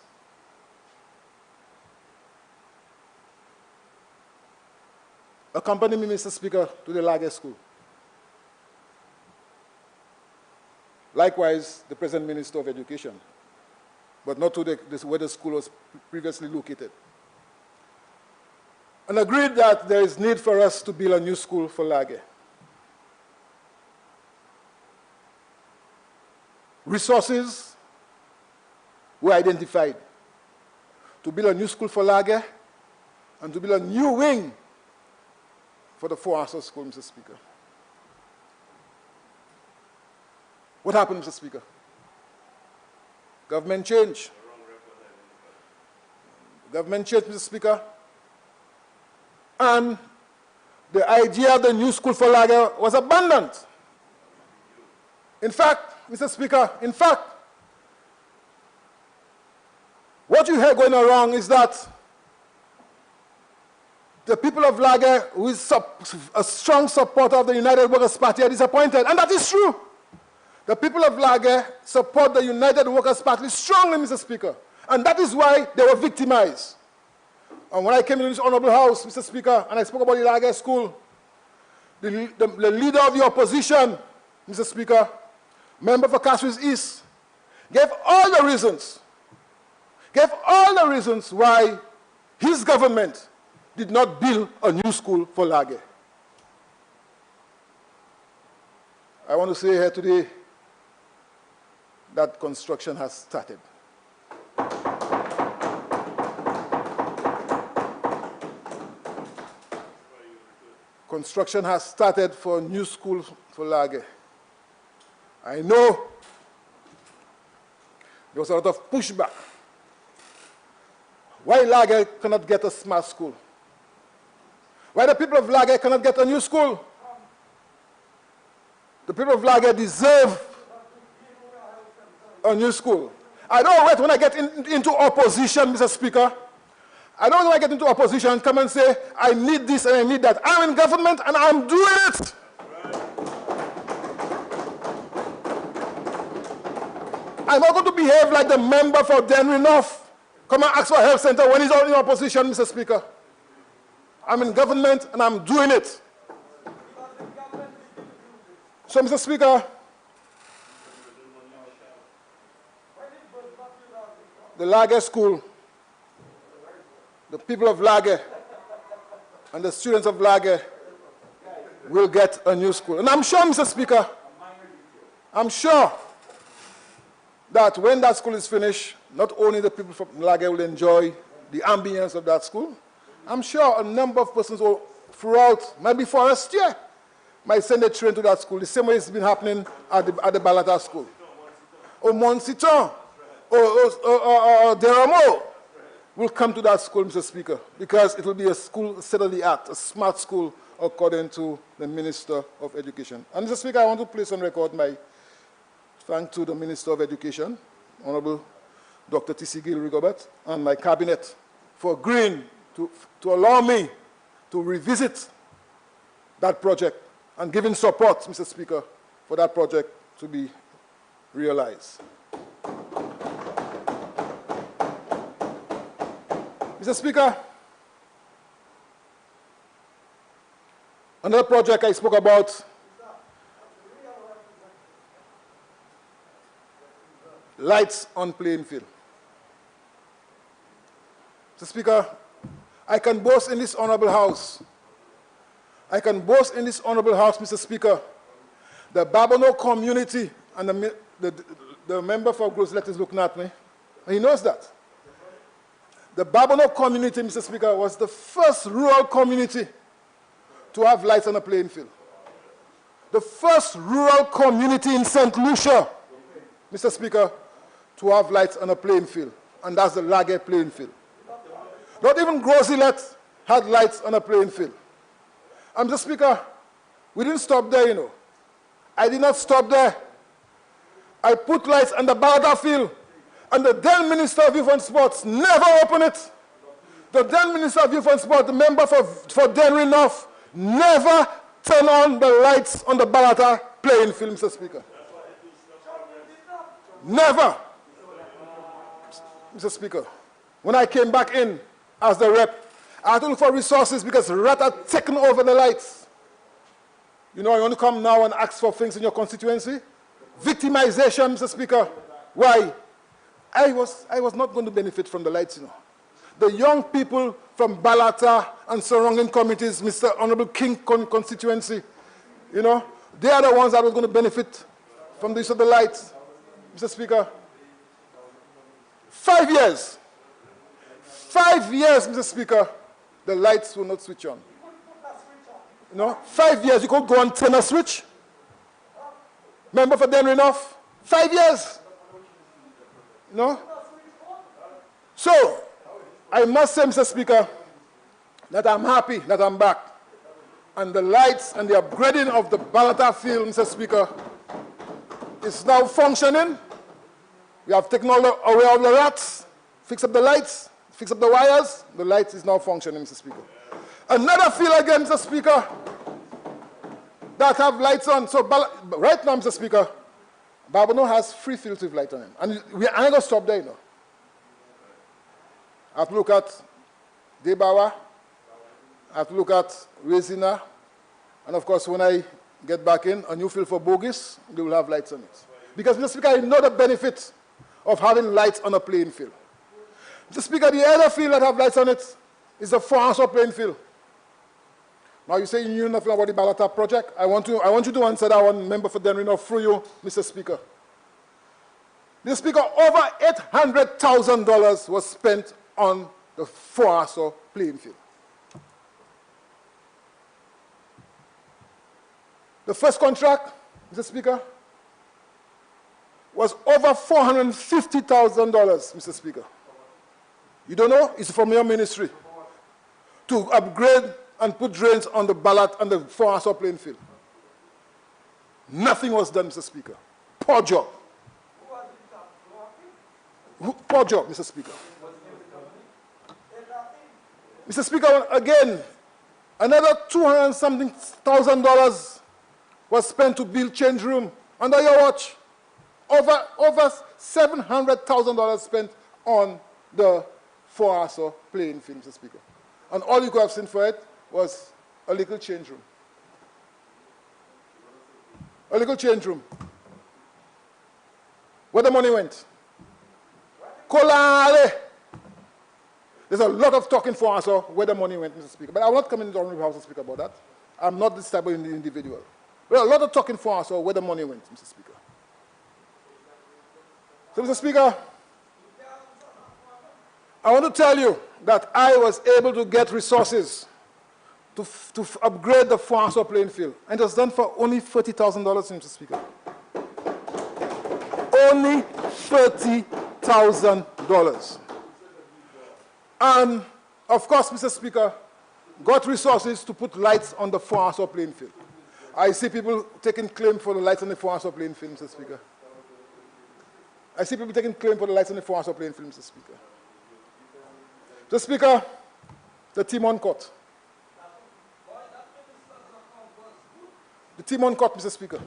accompany me, Mr. Speaker, to the Lage School. Likewise, the present Minister of Education, but not to where the school was previously located. And agreed that there is need for us to build a new school for Lage. Resources were identified to build a new school for Lage and to build a new wing for the four-answer school, Mr. Speaker. What happened, Mr. Speaker? Government change. Government change, Mr. Speaker. And the idea of the new school for Lage was abandoned. In fact, Mr. Speaker, what you hear going around is that the people of Lage, who is a strong supporter of the United Workers' Party, are disappointed, and that is true. The people of Lage support the United Workers' Party strongly, Mr. Speaker, and that is why they were victimized. And when I came into this honorable house, Mr. Speaker, and I spoke about the Lage school, the leader of the opposition, Mr. Speaker, member for Fisheries East, gave all the reasons why his government did not build a new school for Lage. I want to say here today that construction has started. Construction has started for a new school for Lage. I know there was a lot of pushback. Why Lage cannot get a smart school? Why the people of Lage cannot get a new school? The people of Lage deserve a new school. I don't wait when I get into opposition, Mr. Speaker. I don't when I get into opposition come and say, I need this and I need that. I'm in government and I'm doing it. I'm not going to behave like the member for Denry North. Come and ask for a health center when he's in opposition, Mr. Speaker. I'm in government and I'm doing it. So, Mr. Speaker, the Lage School, the people of Lage, and the students of Lage will get a new school. And I'm sure, Mr. Speaker, I'm sure that when that school is finished, not only the people from Lage will enjoy the ambience of that school, I'm sure a number of persons will, throughout, maybe first year, might send a train to that school, the same way it's been happening at the Balata school. Or Monsiton, or Deramo will come to that school, Mr. Speaker, because it will be a school state-of-the-art, a smart school, according to the Minister of Education. And, Mr. Speaker, I want to place on record my thanks to the Minister of Education, Honorable Dr. T.C. Gill Rigobert, and my cabinet for agreeing to allow me to revisit that project and giving support, Mr. Speaker, for that project to be realized. Mr. Speaker, another project I spoke about, lights on playing field. Mr. Speaker, I can boast in this honorable house, Mr. Speaker, the Babano community, and the member for Gross is looking at me, and he knows that. The Babano community, Mr. Speaker, was the first rural community to have lights on a playing field. the first rural community in St. Lucia, Mr. Speaker, to have lights on a playing field, and that's the Lage playing field. Not even Grosilet had lights on a playing field. And Mr. Speaker, we didn't stop there, you know. I did not stop there. I put lights on the Balata field, and the then Minister of Youth and Sports never opened it. The then Minister of Youth and Sports, the member for Denry North, never turned on the lights on the Balata playing field, Mr. Speaker. Never. Mr. Speaker, when I came back in as the rep, I had to look for resources because RAT had taken over the lights. You know, you want to come now and ask for things in your constituency? Victimization, Mr. Speaker. Why? I was not going to benefit from the lights, you know. The young people from Balata and surrounding communities, Mr. Honorable King constituency, you know, they are the ones that was going to benefit from the use of the lights, Mr. Speaker. 5 years. 5 years, Mr. Speaker, the lights will not switch on. You know, 5 years, you could go and turn a switch. Member for Denry North, 5 years. You know? So, I must say, Mr. Speaker, that I'm happy that I'm back. And the lights and the upgrading of the Balata field, Mr. Speaker, is now functioning. We have taken all away all the rats, fixed up the lights, fixed up the wires. The light is now functioning, Mr. Speaker. Another field again, Mr. Speaker, that have lights on. So right now, Mr. Speaker, Babano has 3 fields with light on them. And we ain't going to stop there, you know. I have to look at Debawa, I have to look at Resina, and of course, when I get back in, a new field for Bogus, they will have lights on it. Because, Mr. Speaker, I know the benefit of having lights on a playing field. Mr. Speaker, the other field that have lights on it is the Foranso playing field. Now, you say you knew nothing about the Balata project. I want you to answer that one, member for Denry North, through you, Mr. Speaker. Mr. Speaker, over $800,000 was spent on the Foranso playing field. The first contract, Mr. Speaker, was over $450,000, Mr. Speaker. You don't know? It's from your ministry. To upgrade and put drains on the Balat and the Foranso playing field. Nothing was done, Mr. Speaker. Poor job. Poor job, Mr. Speaker. Mr. Speaker, again, another $200-something thousand was spent to build change room under your watch. Over $700,000 spent on the Foranso playing field, Mr. Speaker. And all you could have seen for it was a little change room. A little change room. Where the money went? Kolale. There's a lot of talking for us where the money went, Mr. Speaker. But I'm not coming to the Honorable House to speak about that. I'm not this type of individual. There's a lot of talking for us where the money went, Mr. Speaker. So, Mr. Speaker, I want to tell you that I was able to get resources to upgrade the Foranso playing field. And it was done for only $30,000, Mr. Speaker. Only $30,000. And, of course, Mr. Speaker, got resources to put lights on the Foranso playing field. I see people taking claim for the lights on the Foranso playing field, Mr. Speaker. I see people taking claim for the lights on the Foranso playing field, Mr. Speaker. Mr. Speaker, the Timon Court. The Timon Court, Mr. Speaker.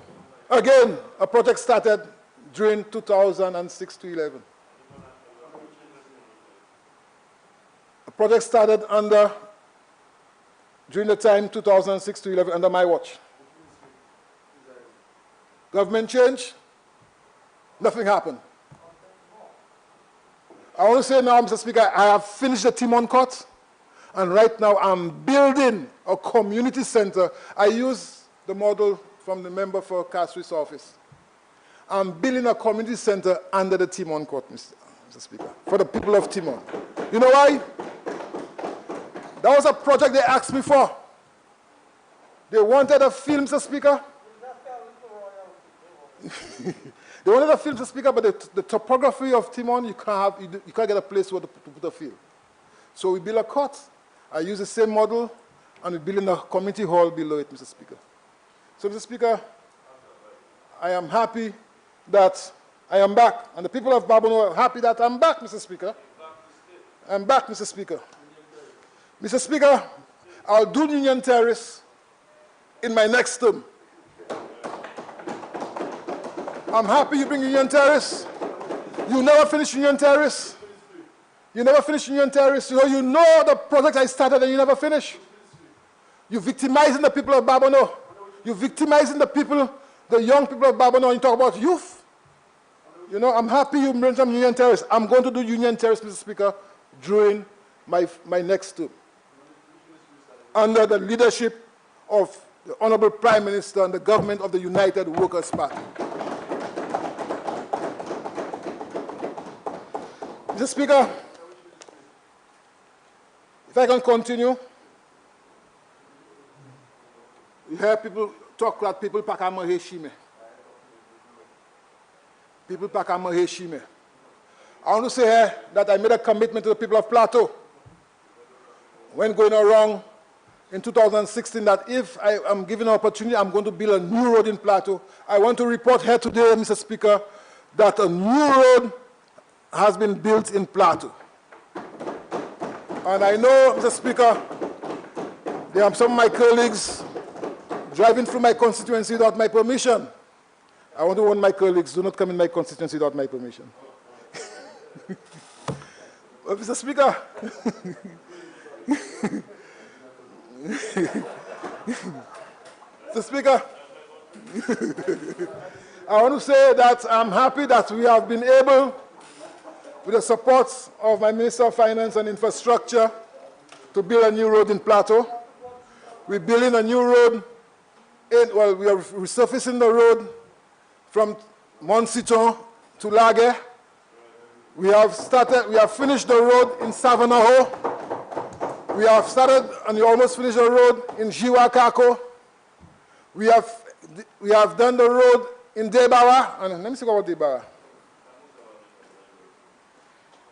Again, a project started during 2006 to 11. A project started during the time 2006 to 11 under my watch. Government change, nothing happened. I want to say now, Mr. Speaker, I have finished the Timon Court, and right now I'm building a community center. I use the model from the member for Castries office. I'm building a community center under the Timon Court, Mr. Speaker, for the people of Timon. You know why? That was a project they asked me for. They wanted a field, Mr. Speaker, They wanted a field, Mr. Speaker, but the topography of Timon, you can't get a place where to put a field. So we built a court. I use the same model, and we build in a community hall below it, Mr. Speaker. So, Mr. Speaker, I am happy that I am back, and the people of Babonneau are happy that I'm back, Mr. Speaker. I'm back, Mr. Speaker. Mr. Speaker, I'll do Union Terrace in my next term. I'm happy you bring Union Terrace. You never finish Union Terrace. You never finish Union Terrace. You know the project I started and you never finish. You're victimizing the people of Babonneau. You're victimizing the people, the young people of Babonneau, and you talk about youth. You know, I'm happy you mentioned Union Terrace. I'm going to do Union Terrace, Mr. Speaker, during my next term, under the leadership of the Honorable Prime Minister and the government of the United Workers' Party. Mr. Speaker, if I can continue, you hear people talk that people pack a maheshime. People pack a maheshime. I want to say here that I made a commitment to the people of Plateau when going around in 2016 that if I am given an opportunity, I'm going to build a new road in Plateau. I want to report here today, Mr. Speaker, that a new road has been built in Plateau. And I know, Mr. Speaker, there are some of my colleagues driving through my constituency without my permission. I want to warn my colleagues, do not come in my constituency without my permission. Well, Mr. Speaker, Mr. Speaker, I want to say that I'm happy that we have been able, with the support of my Minister of Finance and Infrastructure, to build a new road in Plateau. We're building a new road, we are resurfacing the road from Montciton to Lague. We have finished the road in Savanaho. We have started and we almost finished the road in Jiwakako. We have done the road in Debawa. And let me speak about Debawa.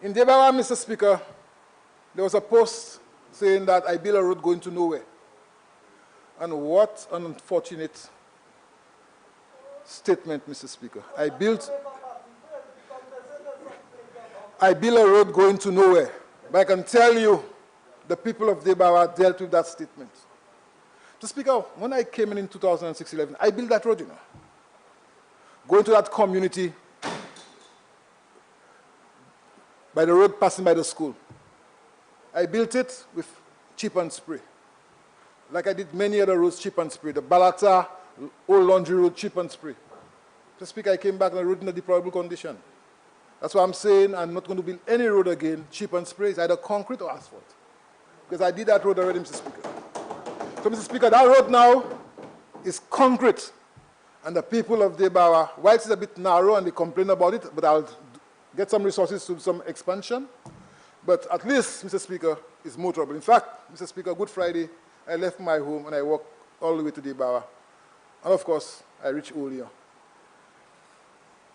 In Debawa, Mr. Speaker, there was a post saying that I built a road going to nowhere. And what an unfortunate statement, Mr. Speaker. I built a road going to nowhere. But I can tell you, the people of Debawa dealt with that statement. Mr. Speaker, when I came in 2006-11, I built that road, you know. Going to that community by the road passing by the school. I built it with chip and spray. Like I did many other roads, chip and spray. The Balata, Old Laundry Road, chip and spray. Mr. Speaker, I came back and I rode in a deplorable condition. That's why I'm saying I'm not going to build any road again, chip and spray. It's either concrete or asphalt. Because I did that road already, Mr. Speaker. So, Mr. Speaker, that road now is concrete. And the people of Debawa, while it's a bit narrow and they complain about it, but I'll get some resources to some expansion. But at least, Mr. Speaker, it's motorable. In fact, Mr. Speaker, Good Friday, I left my home and I walked all the way to Debawa. And of course, I reached Olio.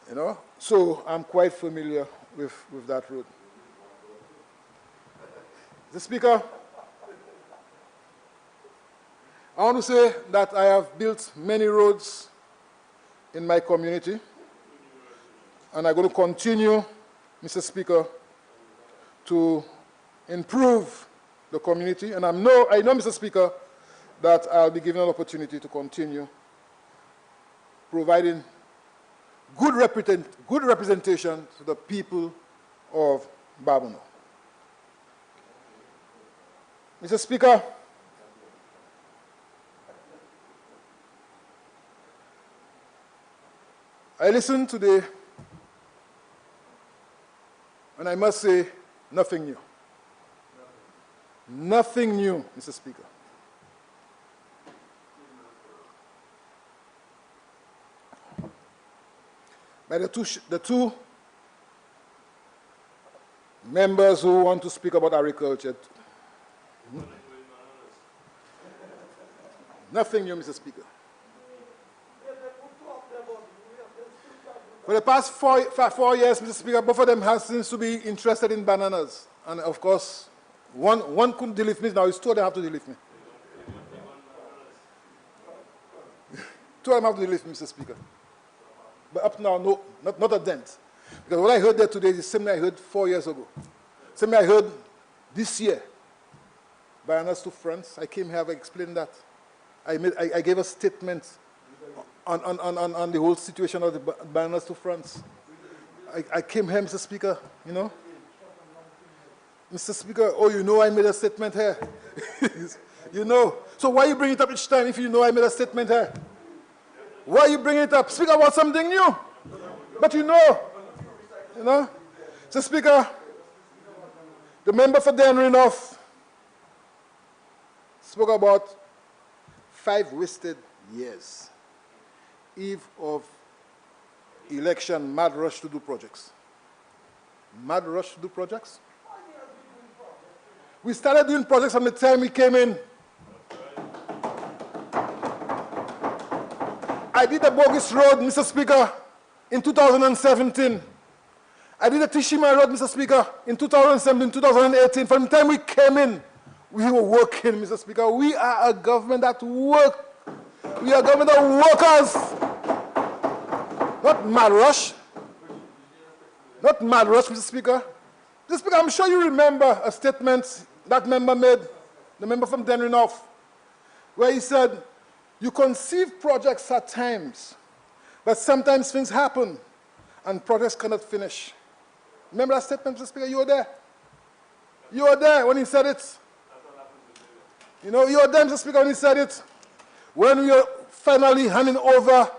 You know? So I'm quite familiar with that road. Mr. Speaker, I want to say that I have built many roads in my community. And I'm going to continue, Mr. Speaker, to improve the community. And I know, Mr. Speaker, that I'll be given an opportunity to continue providing good representation to the people of Babonneau. Mr. Speaker, I listened today, and I must say, nothing new. Nothing new, Mr. Speaker. By the two members who want to speak about agriculture, nothing new, Mr. Speaker. For the past 4 years, Mr. Speaker, both of them have seems to be interested in bananas. And of course, one couldn't deal with me, now it's two of them have to deal with me. Two of them have to deal with me, Mr. Speaker. But up now, no, not a dent. Because what I heard there today is the same thing I heard 4 years ago. Same thing I heard this year. Bananas to France. I came here, I explained that. I gave a statement on the whole situation of the bananas to France. I came here, Mr. Speaker, you know. Mr. Speaker, oh, you know I made a statement here. You know. So why you bring it up each time if you know I made a statement here? Why you bring it up? Speak about something new. But you know. You know. Mr. Speaker, the member for Denry North spoke about 5 wasted years. Eve of election, mad rush to do projects. Mad rush to do projects? We started doing projects from the time we came in. I did the Bogus Road, Mr. Speaker, in 2017. I did the Tishima Road, Mr. Speaker, in 2017, 2018. From the time we came in, we were working, Mr. Speaker. We are a government that works. We are a government of workers. Not mad rush. Not mad rush, Mr. Speaker. Mr. Speaker, I'm sure you remember a statement that member made, the member from Denry North, where he said, you conceive projects at times, but sometimes things happen and projects cannot finish. Remember that statement, Mr. Speaker? You were there. You were there when he said it. You know, you were there, Mr. Speaker, when he said it. When we were finally handing over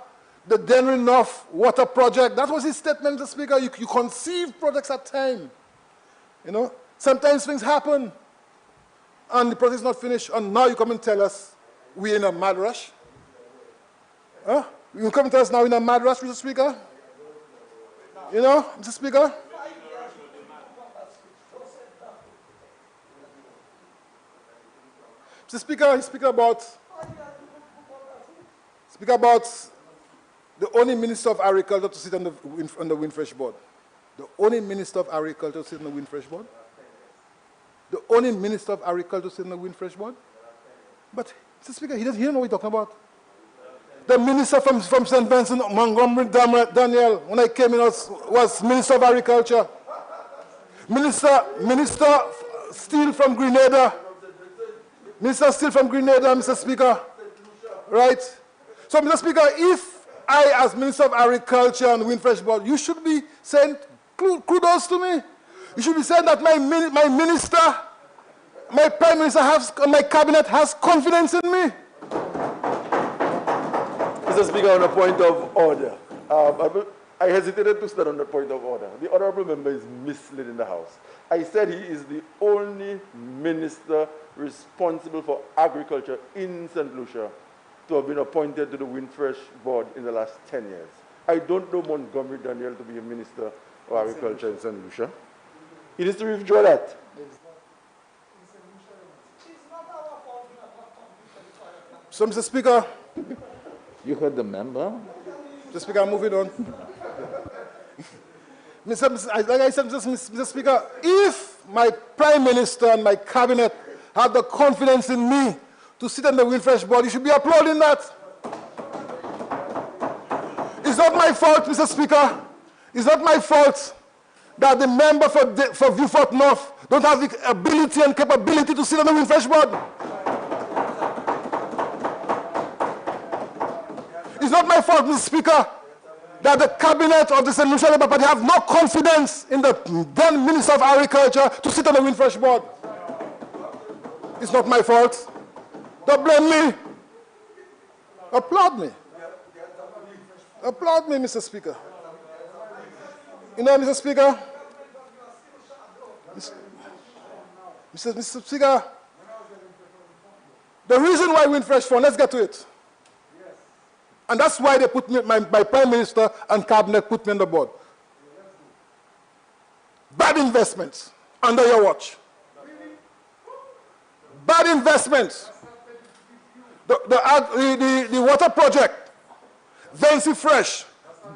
the Denry North water project, that was his statement, Mr. Speaker. You conceive projects at time. You know, sometimes things happen and the project is not finished, and now you come and tell us we're in a mad rush. Huh? You come and tell us now we're in a mad rush, Mr. Speaker? You know, Mr. Speaker? Mr. Speaker, you speak about the only Minister of Agriculture to sit on the Windfresh Board. The only Minister of Agriculture to sit on the Windfresh Board. The only Minister of Agriculture to sit on the Windfresh Board. But, Mr. Speaker, he doesn't know what he's talking about. The Minister from St. Vincent, Montgomery Daniel, when I came in, was Minister of Agriculture. Minister Steele from Grenada. Minister Steele from Grenada, Mr. Speaker. Right? So, Mr. Speaker, if I, as Minister of Agriculture and Windfresh Board, you should be saying kudos to me. You should be saying that my minister, my Prime Minister, my cabinet has confidence in me. Mr. Speaker, on a point of order, I hesitated to stand on the point of order. The honourable member is misled in the House. I said he is the only minister responsible for agriculture in St. Lucia to have been appointed to the Windfresh Board in the last 10 years. I don't know Montgomery Daniel to be a minister of agriculture in St. Lucia. He needs to withdraw that. So, Mr. Speaker, You heard the member? Mr. Speaker, I'm moving on. Like I said, Mr. Speaker, if my Prime Minister and my cabinet have the confidence in me to sit on the Windfresh Board, you should be applauding that. It's not my fault, Mr. Speaker. It's not my fault that the member for Viewfort North don't have the ability and capability to sit on the Windfresh Board. It's not my fault, Mr. Speaker, that the cabinet of the St. Lucia Labour Party have no confidence in the then Minister of Agriculture to sit on the Windfresh Board. It's not my fault. Don't blame me. Applaud me. Applaud me, Mr. Speaker. You know, Mr. Speaker, Mr. Speaker, the reason why Windfresh Fund, let's get to it. And that's why they put me, my Prime Minister and Cabinet put me on the board. Bad investments under your watch. Bad investments. The water project, Vinci Fresh,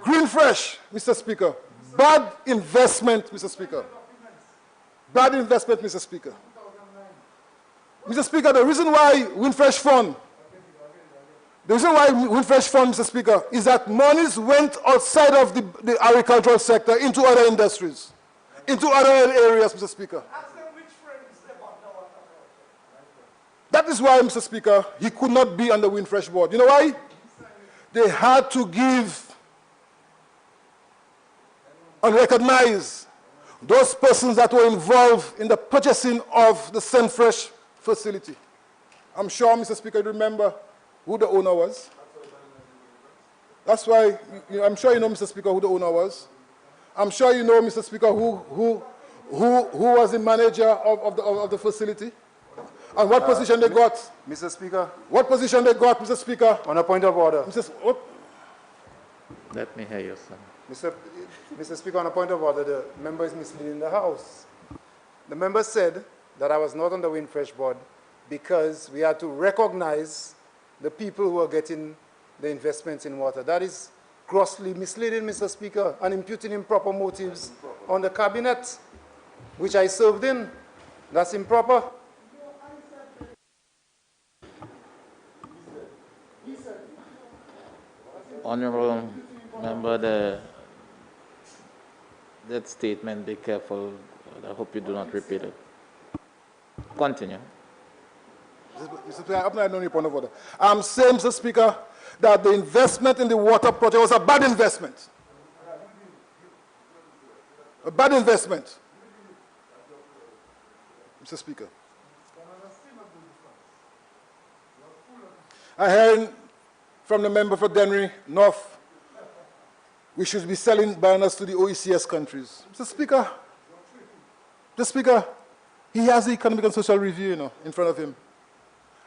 Green Fresh, Mr. Speaker. Bad investment, Mr. Speaker. Bad investment, Mr. Speaker. Mr. Speaker, the reason why Windfresh Fund, Mr. Speaker, is that monies went outside of the agricultural sector into other industries, into other areas, Mr. Speaker. That is why, Mr. Speaker, he could not be on the Windfresh board. You know why? They had to give and recognize those persons that were involved in the purchasing of the Sunfresh facility. I'm sure, Mr. Speaker, you remember who the owner was. That's why, I'm sure you know, Mr. Speaker, who the owner was. I'm sure you know, Mr. Speaker, who was the manager of the facility. And what position they got? Mr. Speaker. What position they got, Mr. Speaker? On a point of order. Let me hear you, sir. Mr. Speaker, on a point of order, the member is misleading the House. The member said that I was not on the Windfresh board because we had to recognize the people who are getting the investments in water. That is grossly misleading, Mr. Speaker, and imputing improper motives on the cabinet, which I served in. That's improper. Honorable member, that statement, be careful. I hope you do not repeat it. Continue. Mr. Speaker, I'm not on your point of order. I'm saying, Mr. Speaker, that the investment in the water project was a bad investment. A bad investment. Mr. Speaker. I heard from the member for Dennery North, we should be selling bananas to the OECS countries. Mr. Speaker, he has the economic and social review, in front of him.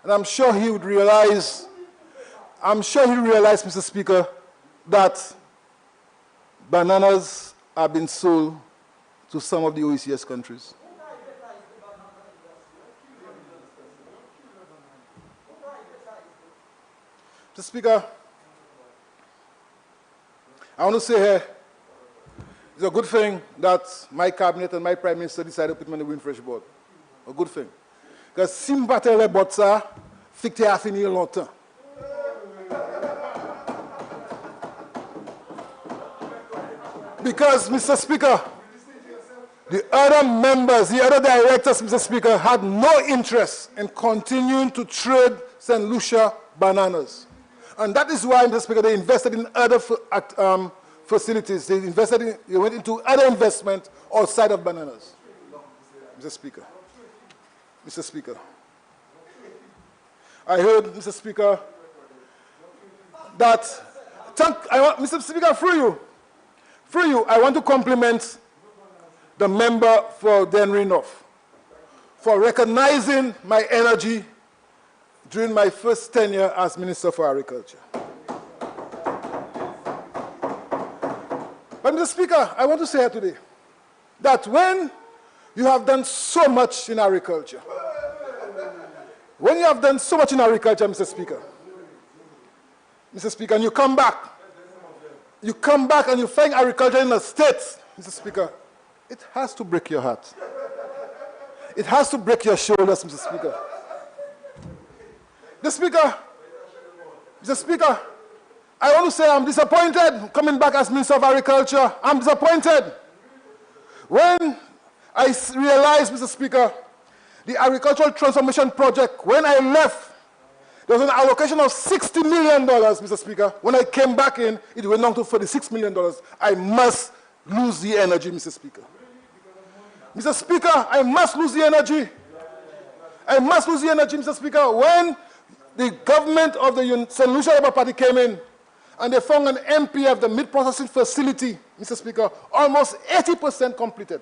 And I'm sure he would realize, Mr. Speaker, that bananas are being sold to some of the OECS countries. Mr. Speaker, I want to say here, it's a good thing that my cabinet and my Prime Minister decided to put me on the Windfresh board. A good thing. Because sympathy les bottes ça, fait que tu as fini longtemps. Because, Mr. Speaker, the other members, the other directors, Mr. Speaker, had no interest in continuing to trade St. Lucia bananas. And that is why, Mr. Speaker, they invested in other facilities. They went into other investment outside of bananas. Mr. Speaker. Mr. Speaker. I heard, Mr. Speaker, that, Mr. Speaker, through you, I want to compliment the member for Dennery North for recognizing my energy during my first tenure as Minister for Agriculture. But, Mr. Speaker, I want to say here today that when you have done so much in agriculture, Mr. Speaker, and you come back and you find agriculture in the States, Mr. Speaker, it has to break your heart. It has to break your shoulders, Mr. Speaker. Mr. Speaker, I want to say I'm disappointed coming back as Minister of Agriculture. I'm disappointed. When I realized, Mr. Speaker, the Agricultural Transformation Project, when I left, there was an allocation of $60 million, Mr. Speaker. When I came back in, it went down to $46 million. I must lose the energy, Mr. Speaker. Mr. Speaker, I must lose the energy. I must lose the energy, Mr. Speaker. When the government of the St. Lucia Labour Party came in, and they found an MPF, the meat processing facility, Mr. Speaker, almost 80% completed.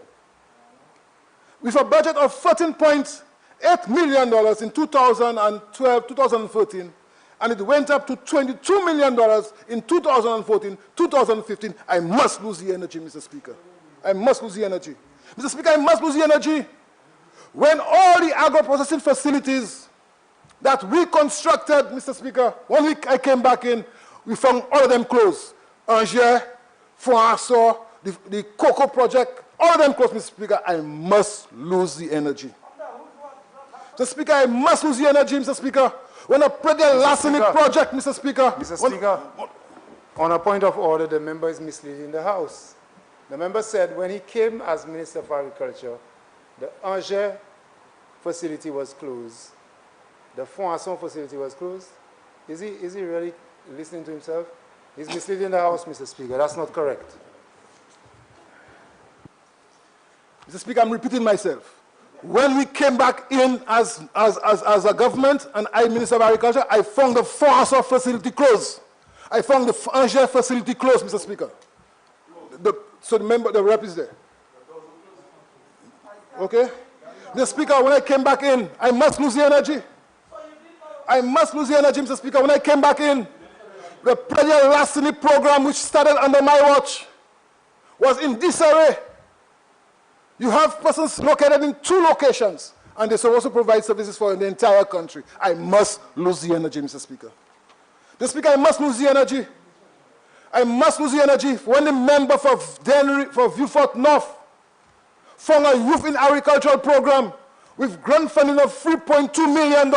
With a budget of $14.8 million in 2012, 2013, and it went up to $22 million in 2014, 2015. I must lose the energy, Mr. Speaker. I must lose the energy. Mr. Speaker, I must lose the energy. When all the agro-processing facilities that we constructed, Mr. Speaker, 1 week I came back in, we found all of them closed. Angers, Foaso, the cocoa project, all of them close, Mr. Speaker. I must lose the energy. Mr. Speaker, I must lose the energy, Mr. Speaker. When I put the last in the project, Mr. Speaker. Mr. Speaker, on a point of order, the member is misleading the House. The member said when he came as Minister for Agriculture, the Angers facility was closed. The Foason facility was closed. Is he really listening to himself? He's misleading the House, Mr. Speaker. That's not correct. Mr. Speaker, I'm repeating myself. When we came back in as a government and I, Minister of Agriculture, I found the Foason facility closed. I found the Angers facility closed, Mr. Speaker. So the rep is there. Okay? Mr. Speaker, when I came back in, I must lose the energy. I must lose the energy, Mr. Speaker. When I came back in, the Project Lastini program, which started under my watch, was in disarray. You have persons located in 2 locations, and they're supposed to provide services for the entire country. I must lose the energy, Mr. Speaker. Mr. Speaker, I must lose the energy. I must lose the energy. When the member for Viewfort North found a youth in agricultural program with grant funding of $3.2 million,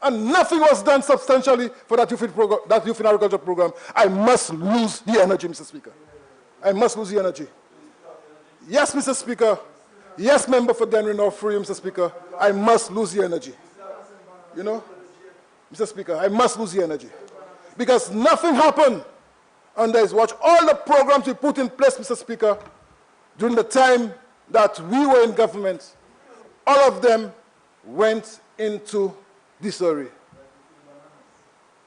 and nothing was done substantially for that youth in agriculture program, I must lose the energy, Mr. Speaker. I must lose the energy. Yes, Mr. Speaker. Yes, member for Denry North Free, Mr. Speaker. I must lose the energy. You know, Mr. Speaker, I must lose the energy. Because nothing happened under his watch. All the programs we put in place, Mr. Speaker, during the time that we were in government, all of them went into disarray.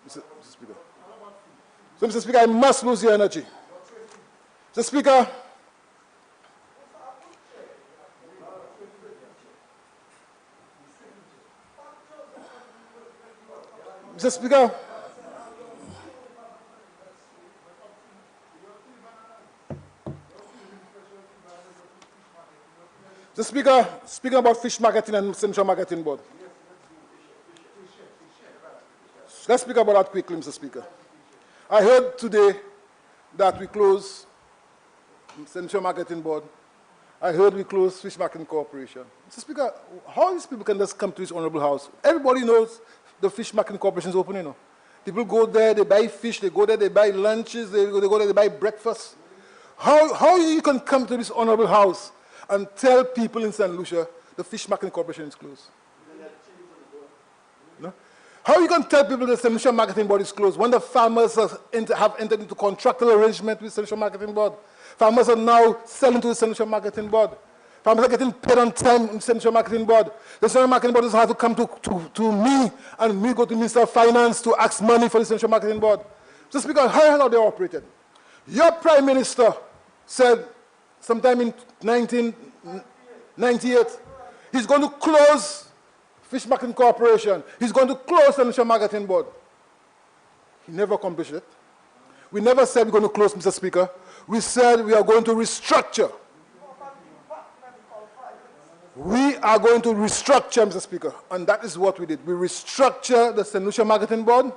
Mr. Speaker. So, Mr. Speaker, I must lose the energy. Mr. Speaker, Mr. Speaker, Mr. Speaker, speaking about fish marketing and Central Marketing Board. Let's speak about that quickly, Mr. Speaker. I heard today that we close Central Marketing Board. I heard we close Fish Marketing Corporation. Mr. Speaker, how these people can just come to this honorable house? Everybody knows the Fish Marketing Corporation is open, you know. People go there, they buy fish, they go there, they buy lunches, they go there, they buy breakfast. How you can come to this honorable house and tell people in St. Lucia the Fish Marketing Corporation is closed? No? How you can tell people the St. Lucia Marketing Board is closed when the farmers have entered into contractual arrangement with St. Lucia Marketing Board? Farmers are now selling to the St. Lucia Marketing Board. Farmers are getting paid on time in the St. Lucia Marketing Board. The St. Lucia Marketing Board doesn't have to come to me, and me go to Minister of Finance to ask money for the St. Lucia Marketing Board. Just because how are they operated? Your Prime Minister said sometime in 1998, he's going to close Fish Marketing Corporation. He's going to close the Lucia Marketing Board. He never accomplished it. We never said we're going to close, Mr. Speaker. We said we are going to restructure. We are going to restructure, Mr. Speaker, and that is what we did. We restructured the St. Lucia Marketing Board,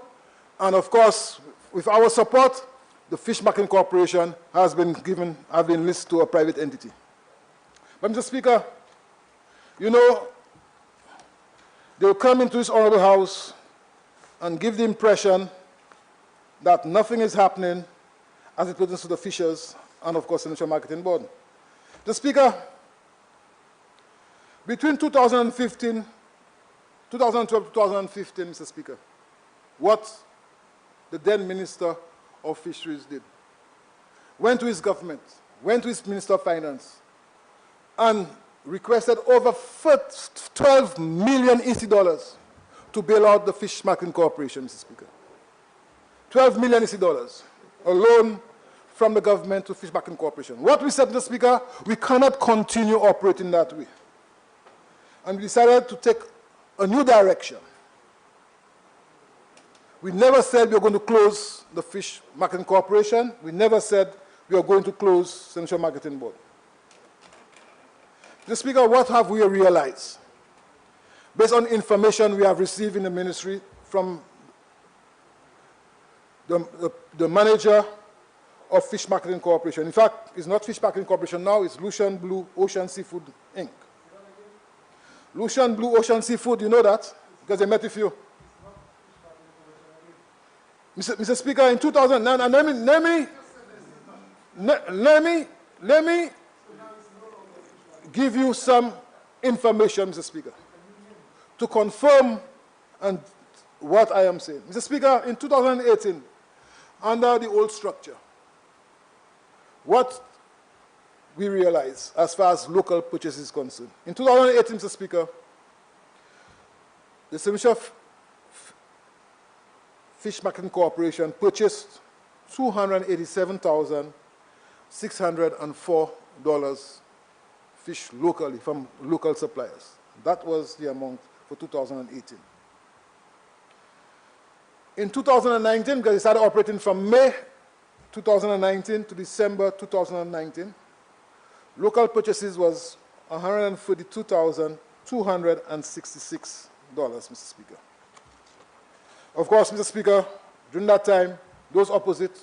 and of course, with our support, the Fish Marketing Corporation has been listed to a private entity. But, Mr. Speaker, you know, they'll come into this honorable house and give the impression that nothing is happening as it pertains to the fishers and, of course, the St. Lucia Marketing Board. Mr. Speaker, between 2012 to 2015, Mr. Speaker, what the then Minister of Fisheries did, went to his government, went to his Minister of Finance, and requested over 12 million EC dollars to bail out the Fish Marketing Corporation, Mr. Speaker. 12 million EC dollars, a loan from the government to Fish Marketing Corporation. What we said, Mr. Speaker, we cannot continue operating that way. And we decided to take a new direction. We never said we were going to close the Fish Marketing Corporation. We never said we are going to close St. Lucia Marketing Board. Mr. Speaker, what have we realized? Based on information we have received in the ministry from the manager of Fish Marketing Corporation. In fact, it's not Fish Marketing Corporation now, it's Lucian Blue Ocean Seafood, Inc. Lucian Blue Ocean Seafood, you know that? Because they met with you. Mr. Speaker, in 2009, and let me give you some information, Mr. Speaker, to confirm and what I am saying. Mr. Speaker, in 2018, under the old structure, what we realize as far as local purchase is concerned. In 2018, Mr. Speaker, the St. Lucia Fish Marketing Corporation purchased $287,604 fish locally from local suppliers. That was the amount for 2018. In 2019, because it started operating from May 2019 to December 2019, local purchases was $132,266, Mr. Speaker. Of course, Mr. Speaker, during that time, those opposite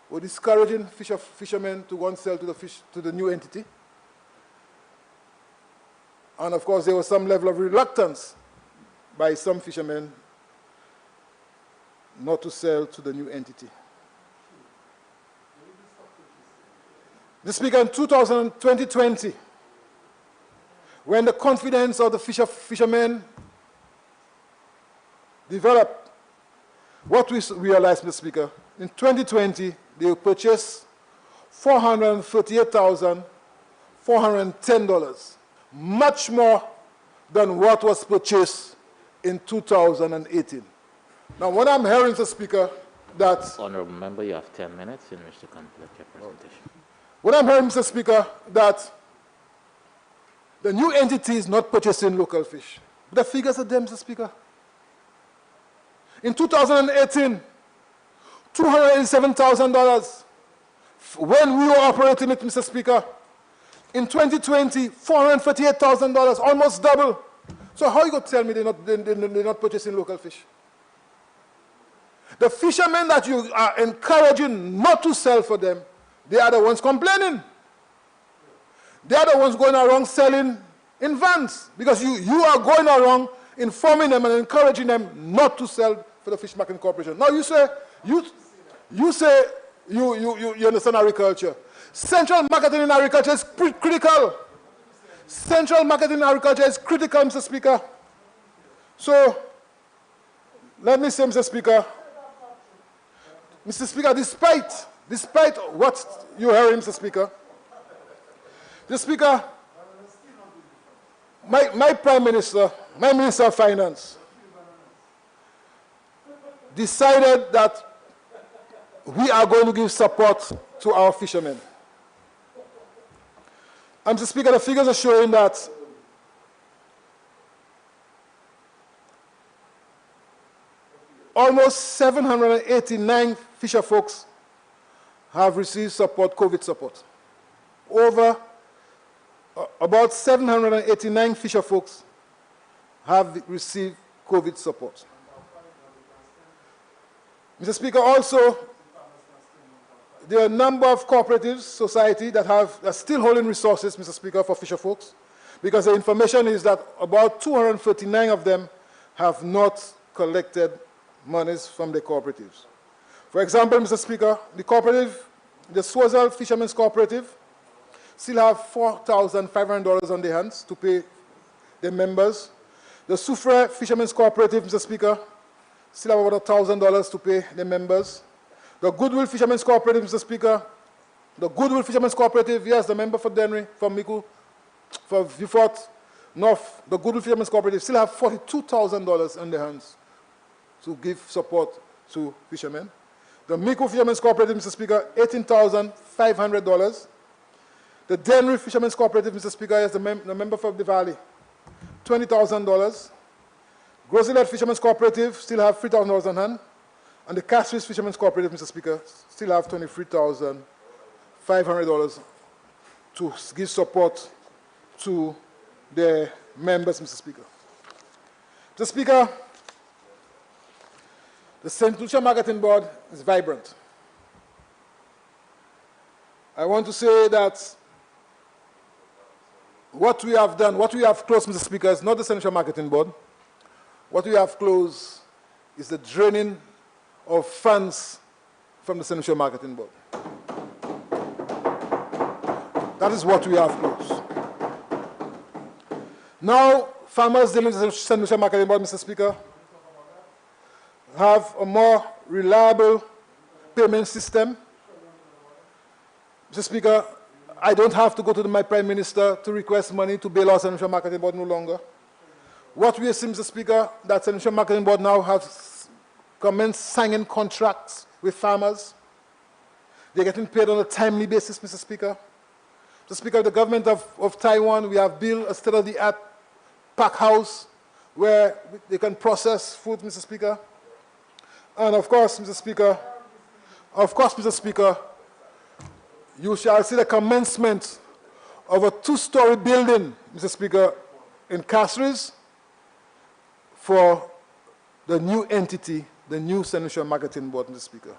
were discouraging fishermen to go and sell to the new entity. And of course, there was some level of reluctance by some fishermen not to sell to the new entity. Mr. Speaker, in 2020, when the confidence of the fishermen developed, what we realized, Mr. Speaker, in 2020, they purchased $438,410, much more than what was purchased in 2018. Now, what I'm hearing, Mr. Speaker, that... Honourable Member, you have 10 minutes in which to complete your presentation. What I'm hearing, Mr. Speaker, that the new entity is not purchasing local fish. The figures are there, Mr. Speaker. In 2018, $287,000 when we were operating it, Mr. Speaker. In 2020, $438,000, almost double. So how are you going to tell me they're not purchasing local fish? The fishermen that you are encouraging not to sell for them, they are the ones complaining. They are the ones going around selling in vans because you are going around informing them and encouraging them not to sell for the Fish Marketing Corporation. Now you say you understand agriculture. Central marketing in agriculture is critical. Central marketing in agriculture is critical, Mr. Speaker. So let me say, Mr. Speaker, despite what you heard, Mr. Speaker, the Speaker, my Prime Minister, my Minister of Finance, decided that we are going to give support to our fishermen. And Mr. Speaker, the figures are showing that almost 789 fisher folks have received support, COVID support. About 789 fisher folks have received COVID support. Mr. Speaker, also, there are a number of cooperatives, society that are still holding resources, Mr. Speaker, for fisher folks, because the information is that about 239 of them have not collected monies from the cooperatives. For example, Mr. Speaker, the cooperative, the Swazel Fishermen's Cooperative, still have $4,500 on their hands to pay their members. The Sufre Fishermen's Cooperative, Mr. Speaker, still have about $1,000 to pay their members. The Goodwill Fishermen's Cooperative, Mr. Speaker, the Goodwill Fishermen's Cooperative, yes, the member for Denry, for Miku, for Viewfort North, the Goodwill Fishermen's Cooperative still have $42,000 in their hands to give support to fishermen. The Miku Fishermen's Cooperative, Mr. Speaker, $18,500. The Denry Fishermen's Cooperative, Mr. Speaker, is the member for the Valley, $20,000. Groselet Fishermen's Cooperative still have $3,000 on hand. And the Castries Fishermen's Cooperative, Mr. Speaker, still have $23,500 to give support to their members, Mr. Speaker. Mr. Speaker, the St. Lucia Marketing Board is vibrant. I want to say that what we have done, what we have closed, Mr. Speaker, is not the Central Marketing Board. What we have closed is the draining of funds from the Central Marketing Board. That is what we have closed. Now, farmers dealing with the Central Marketing Board, Mr. Speaker, have a more reliable payment system. Mr. Speaker, I don't have to go to my Prime Minister to request money to bail out Central Marketing Board no longer. What we see, Mr. Speaker, that Central Marketing Board now has commenced signing contracts with farmers. They're getting paid on a timely basis, Mr. Speaker. Mr. Speaker, the government of Taiwan, we have built a state-of-the-art pack house where they can process food, Mr. Speaker. And of course, Mr. Speaker, you shall see the commencement of a two-story building, Mr. Speaker, in Fisheries for the new entity, the new Central Marketing Board, Mr. Speaker.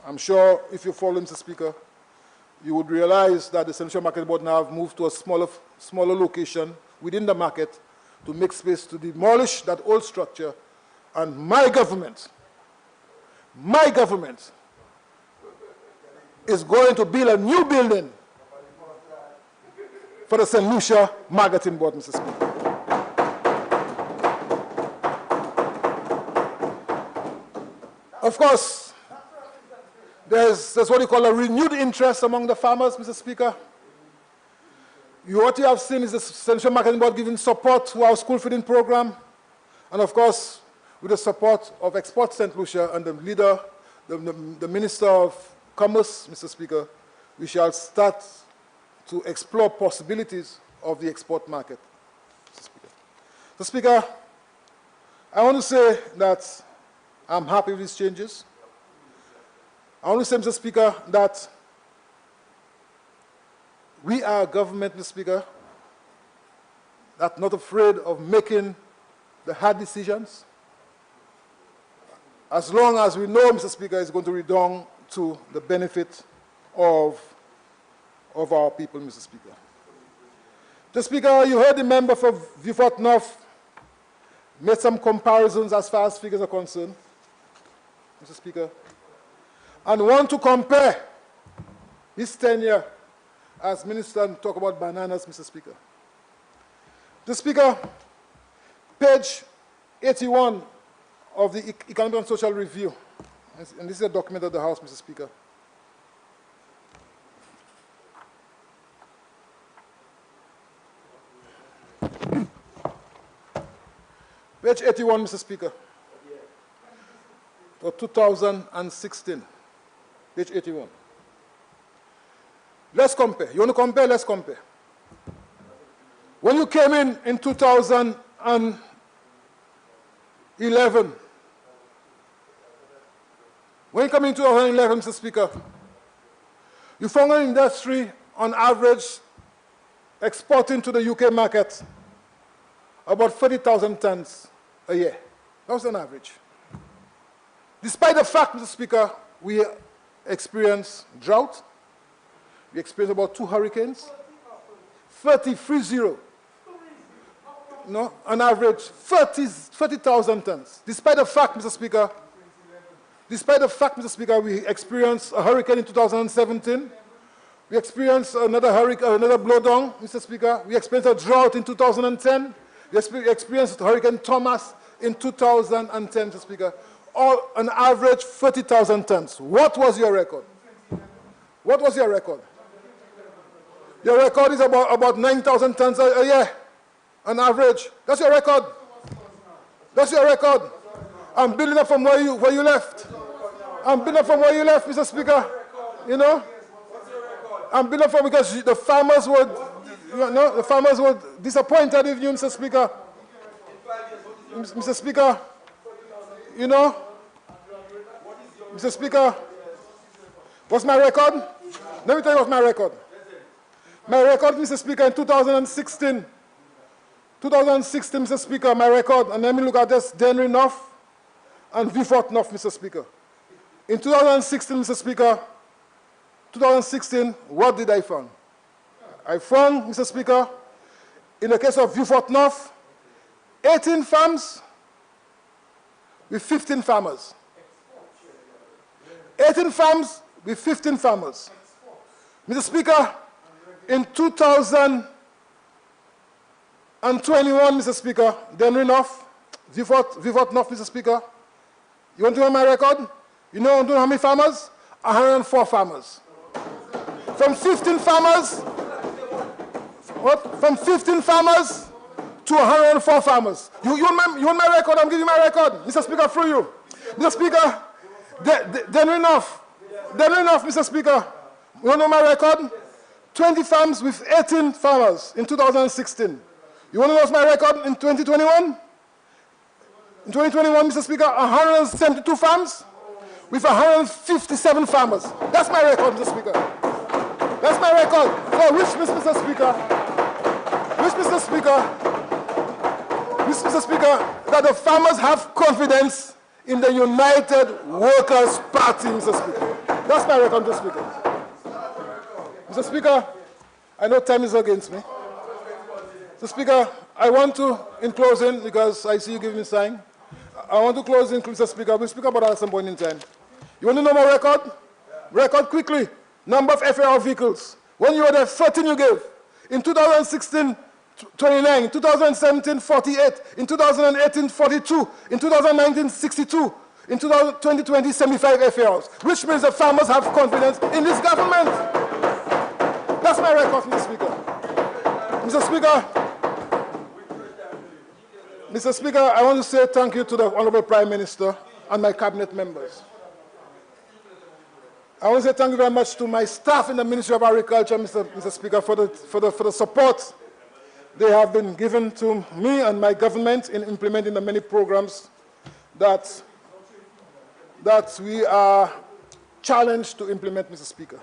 I'm sure if you follow, Mr. Speaker, you would realize that the Central Marketing Board now have moved to a smaller location within the market to make space to demolish that old structure. And my government is going to build a new building for the St. Lucia Marketing Board, Mr. Speaker. Of course, there's what you call a renewed interest among the farmers, Mr. Speaker. What you have seen is the Central Marketing Board giving support to our school feeding program, and of course, with the support of Export St. Lucia and the leader, the Minister of Commerce, Mr. Speaker, we shall start to explore possibilities of the export market, Mr. Speaker. Mr. Speaker, I want to say that I'm happy with these changes. I want to say, Mr. Speaker, that we are a government, Mr. Speaker, that's not afraid of making the hard decisions, as long as we know, Mr. Speaker, it's going to redound to the benefit of our people, Mr. Speaker. Mr. Speaker, you heard the member for Vieux-Fort North made some comparisons as far as figures are concerned, Mr. Speaker, and want to compare his tenure as minister and talk about bananas, Mr. Speaker. Mr. Speaker, page 81 of the Economic and Social Review, and this is a document of the House, Mr. Speaker. Page 81, Mr. Speaker, for 2016, page 81. Let's compare. You want to compare? Let's compare. When you came in 2011, when you come in 2011, Mr. Speaker, you found an industry, on average, exporting to the UK market about 30,000 tons a year. That was an average. Despite the fact, Mr. Speaker, we experienced drought, we experienced about 2 hurricanes, 30, no, on average, 30,000 tons. Despite the fact, Mr. Speaker, we experienced a hurricane in 2017. We experienced another hurricane, another blowdown, Mr. Speaker. We experienced a drought in 2010. We experienced Hurricane Thomas in 2010, Mr. Speaker. All on average 30,000 tons. What was your record? What was your record? Your record is about 9,000 tons a year, on average. That's your record. That's your record. I'm building up from where you left. I'm building up from where you left, Mr. Speaker. You know? I'm building up from because the farmers were disappointed with you, Mr. Speaker. Mr. Speaker, you know? Mr. Speaker, what's my record? Let me tell you what's my record. My record, Mr. Speaker, in 2016, Mr. Speaker, my record, and let me look at this, Denry North and Vieux-Fort North, Mr. Speaker. In 2016, Mr. Speaker, 2016, what did I find? I found, Mr. Speaker, in the case of Beaufort North, 18 farms with 15 farmers. 18 farms with 15 farmers. Mr. Speaker, in 2021, Mr. Speaker, Denry North, Beaufort North, Mr. Speaker, you want to know my record? You know how many farmers? 104 farmers. From 15 farmers, what? From 15 farmers to 104 farmers. You want my record? I'm giving you my record. Mr. Speaker, through you. Mr. Speaker, then enough, Mr. Speaker. You want to know my record? 20 farms with 18 farmers in 2016. You want to know what's my record in 2021? In 2021, Mr. Speaker, 172 farms with 157 farmers. That's my record, Mr. Speaker. That's my record. So, Mr. Speaker, that the farmers have confidence in the United Workers' Party, Mr. Speaker. That's my record, Mr. Speaker. Mr. Speaker, I know time is against me. Mr. Speaker, I want to, in closing, because I see you giving me a sign, I want to close in, Mr. Speaker. We'll speak about that at some point in time. You want to know my record? Record quickly. Number of FAR vehicles. When you were there, 13 you gave. In 2016, 29. In 2017, 48. In 2018, 42. In 2019, 62. In 2020, 75 FARs. Which means the farmers have confidence in this government. That's my record, Mr. Speaker. Mr. Speaker, I want to say thank you to the Honorable Prime Minister and my cabinet members. I want to say thank you very much to my staff in the Ministry of Agriculture, Mr. Speaker, for the support they have been given to me and my government in implementing the many programs that we are challenged to implement, Mr. Speaker.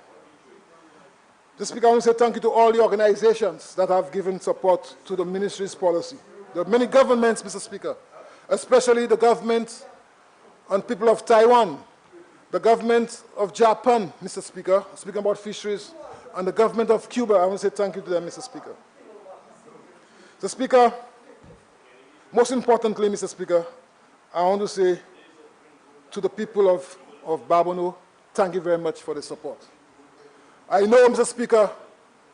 Mr. Speaker, I want to say thank you to all the organizations that have given support to the ministry's policy. There are many governments, Mr. Speaker, especially the government and people of Taiwan, the government of Japan, Mr. Speaker, speaking about fisheries, and the government of Cuba. I want to say thank you to them, Mr. Speaker. Mr. Speaker, most importantly, Mr. Speaker, I want to say to the people of Babonneau, thank you very much for the support. I know, Mr. Speaker,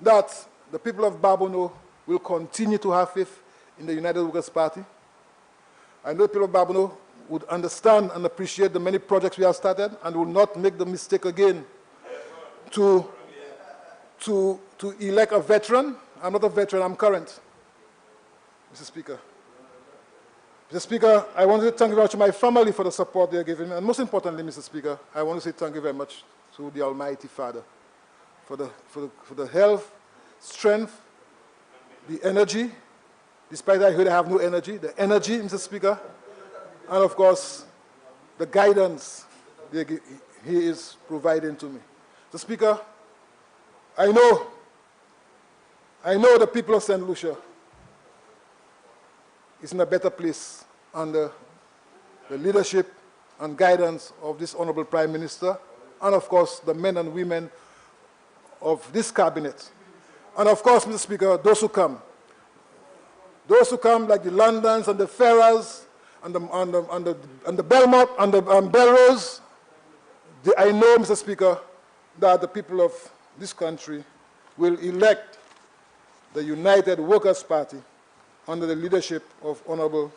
that the people of Babonneau will continue to have faith in the United Workers' Party. I know the people of Babonneau would understand and appreciate the many projects we have started and will not make the mistake again to elect a veteran. I'm not a veteran, I'm current, Mr. Speaker. Mr. Speaker, I want to thank you very much to my family for the support they are giving me. And most importantly, Mr. Speaker, I want to say thank you very much to the Almighty Father for the health, strength, the energy, despite I heard I have no energy, the energy, Mr. Speaker, and of course, the guidance he is providing to me. Mr. Speaker, I know the people of St. Lucia is in a better place under the leadership and guidance of this Honorable Prime Minister, and of course, the men and women of this cabinet. And of course, Mr. Speaker, those who come like the Londons and the Ferrers and the Belmont and the Belrose, I know, Mr. Speaker, that the people of this country will elect the United Workers' Party under the leadership of Honorable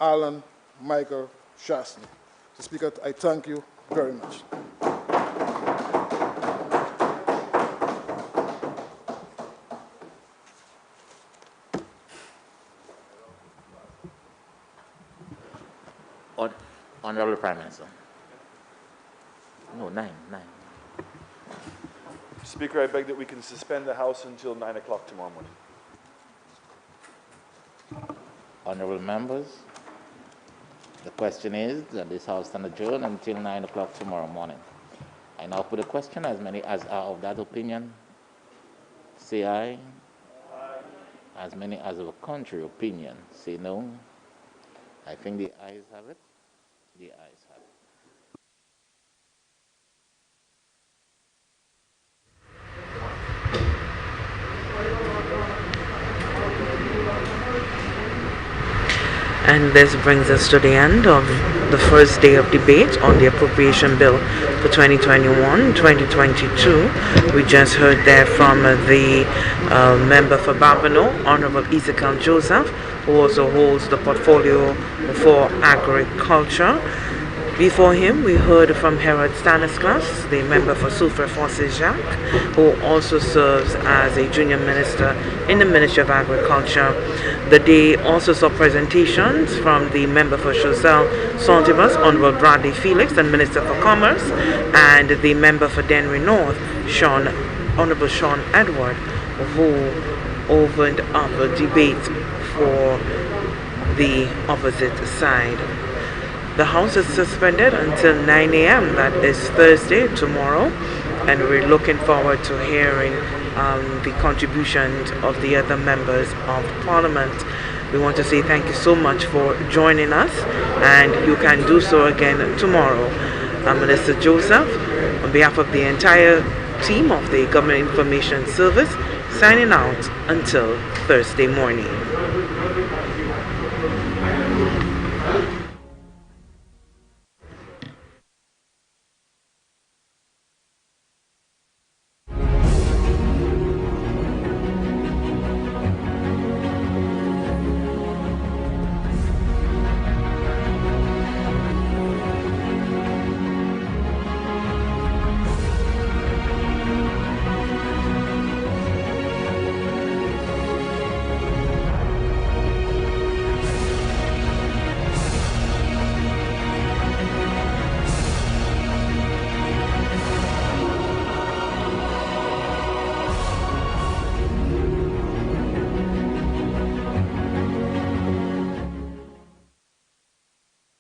Alan Michael Shastney. Mr. Speaker, I thank you very much. Honorable Prime Minister. No, 9. Speaker, I beg that we can suspend the House until 9 o'clock tomorrow morning. Honorable members, the question is that this House stand adjourned until 9 o'clock tomorrow morning. I now put a question. As many as are of that opinion, say aye. As many as of a contrary opinion, say no. I think the ayes have it. The ayes have it. And this brings us to the end of the first day of debate on the Appropriation Bill for 2021-2022. We just heard there from the member for Babano, Honorable Ezekiel Joseph, who also holds the portfolio for agriculture. Before him, we heard from Herod Stanislas, the member for Soufrière Forces Jacques, who also serves as a junior minister in the Ministry of Agriculture. The day also saw presentations from the member for Choiseul Saltibus, Honorable Bradley Felix, and Minister for Commerce, and the member for Denry North, Honorable Sean Edward, who opened up a debate for the opposite side. The House is suspended until 9 a.m. That is Thursday, tomorrow, and we're looking forward to hearing the contributions of the other members of Parliament. We want to say thank you so much for joining us, and you can do so again tomorrow. I'm Minister Joseph, on behalf of the entire team of the Government Information Service, signing out until Thursday morning.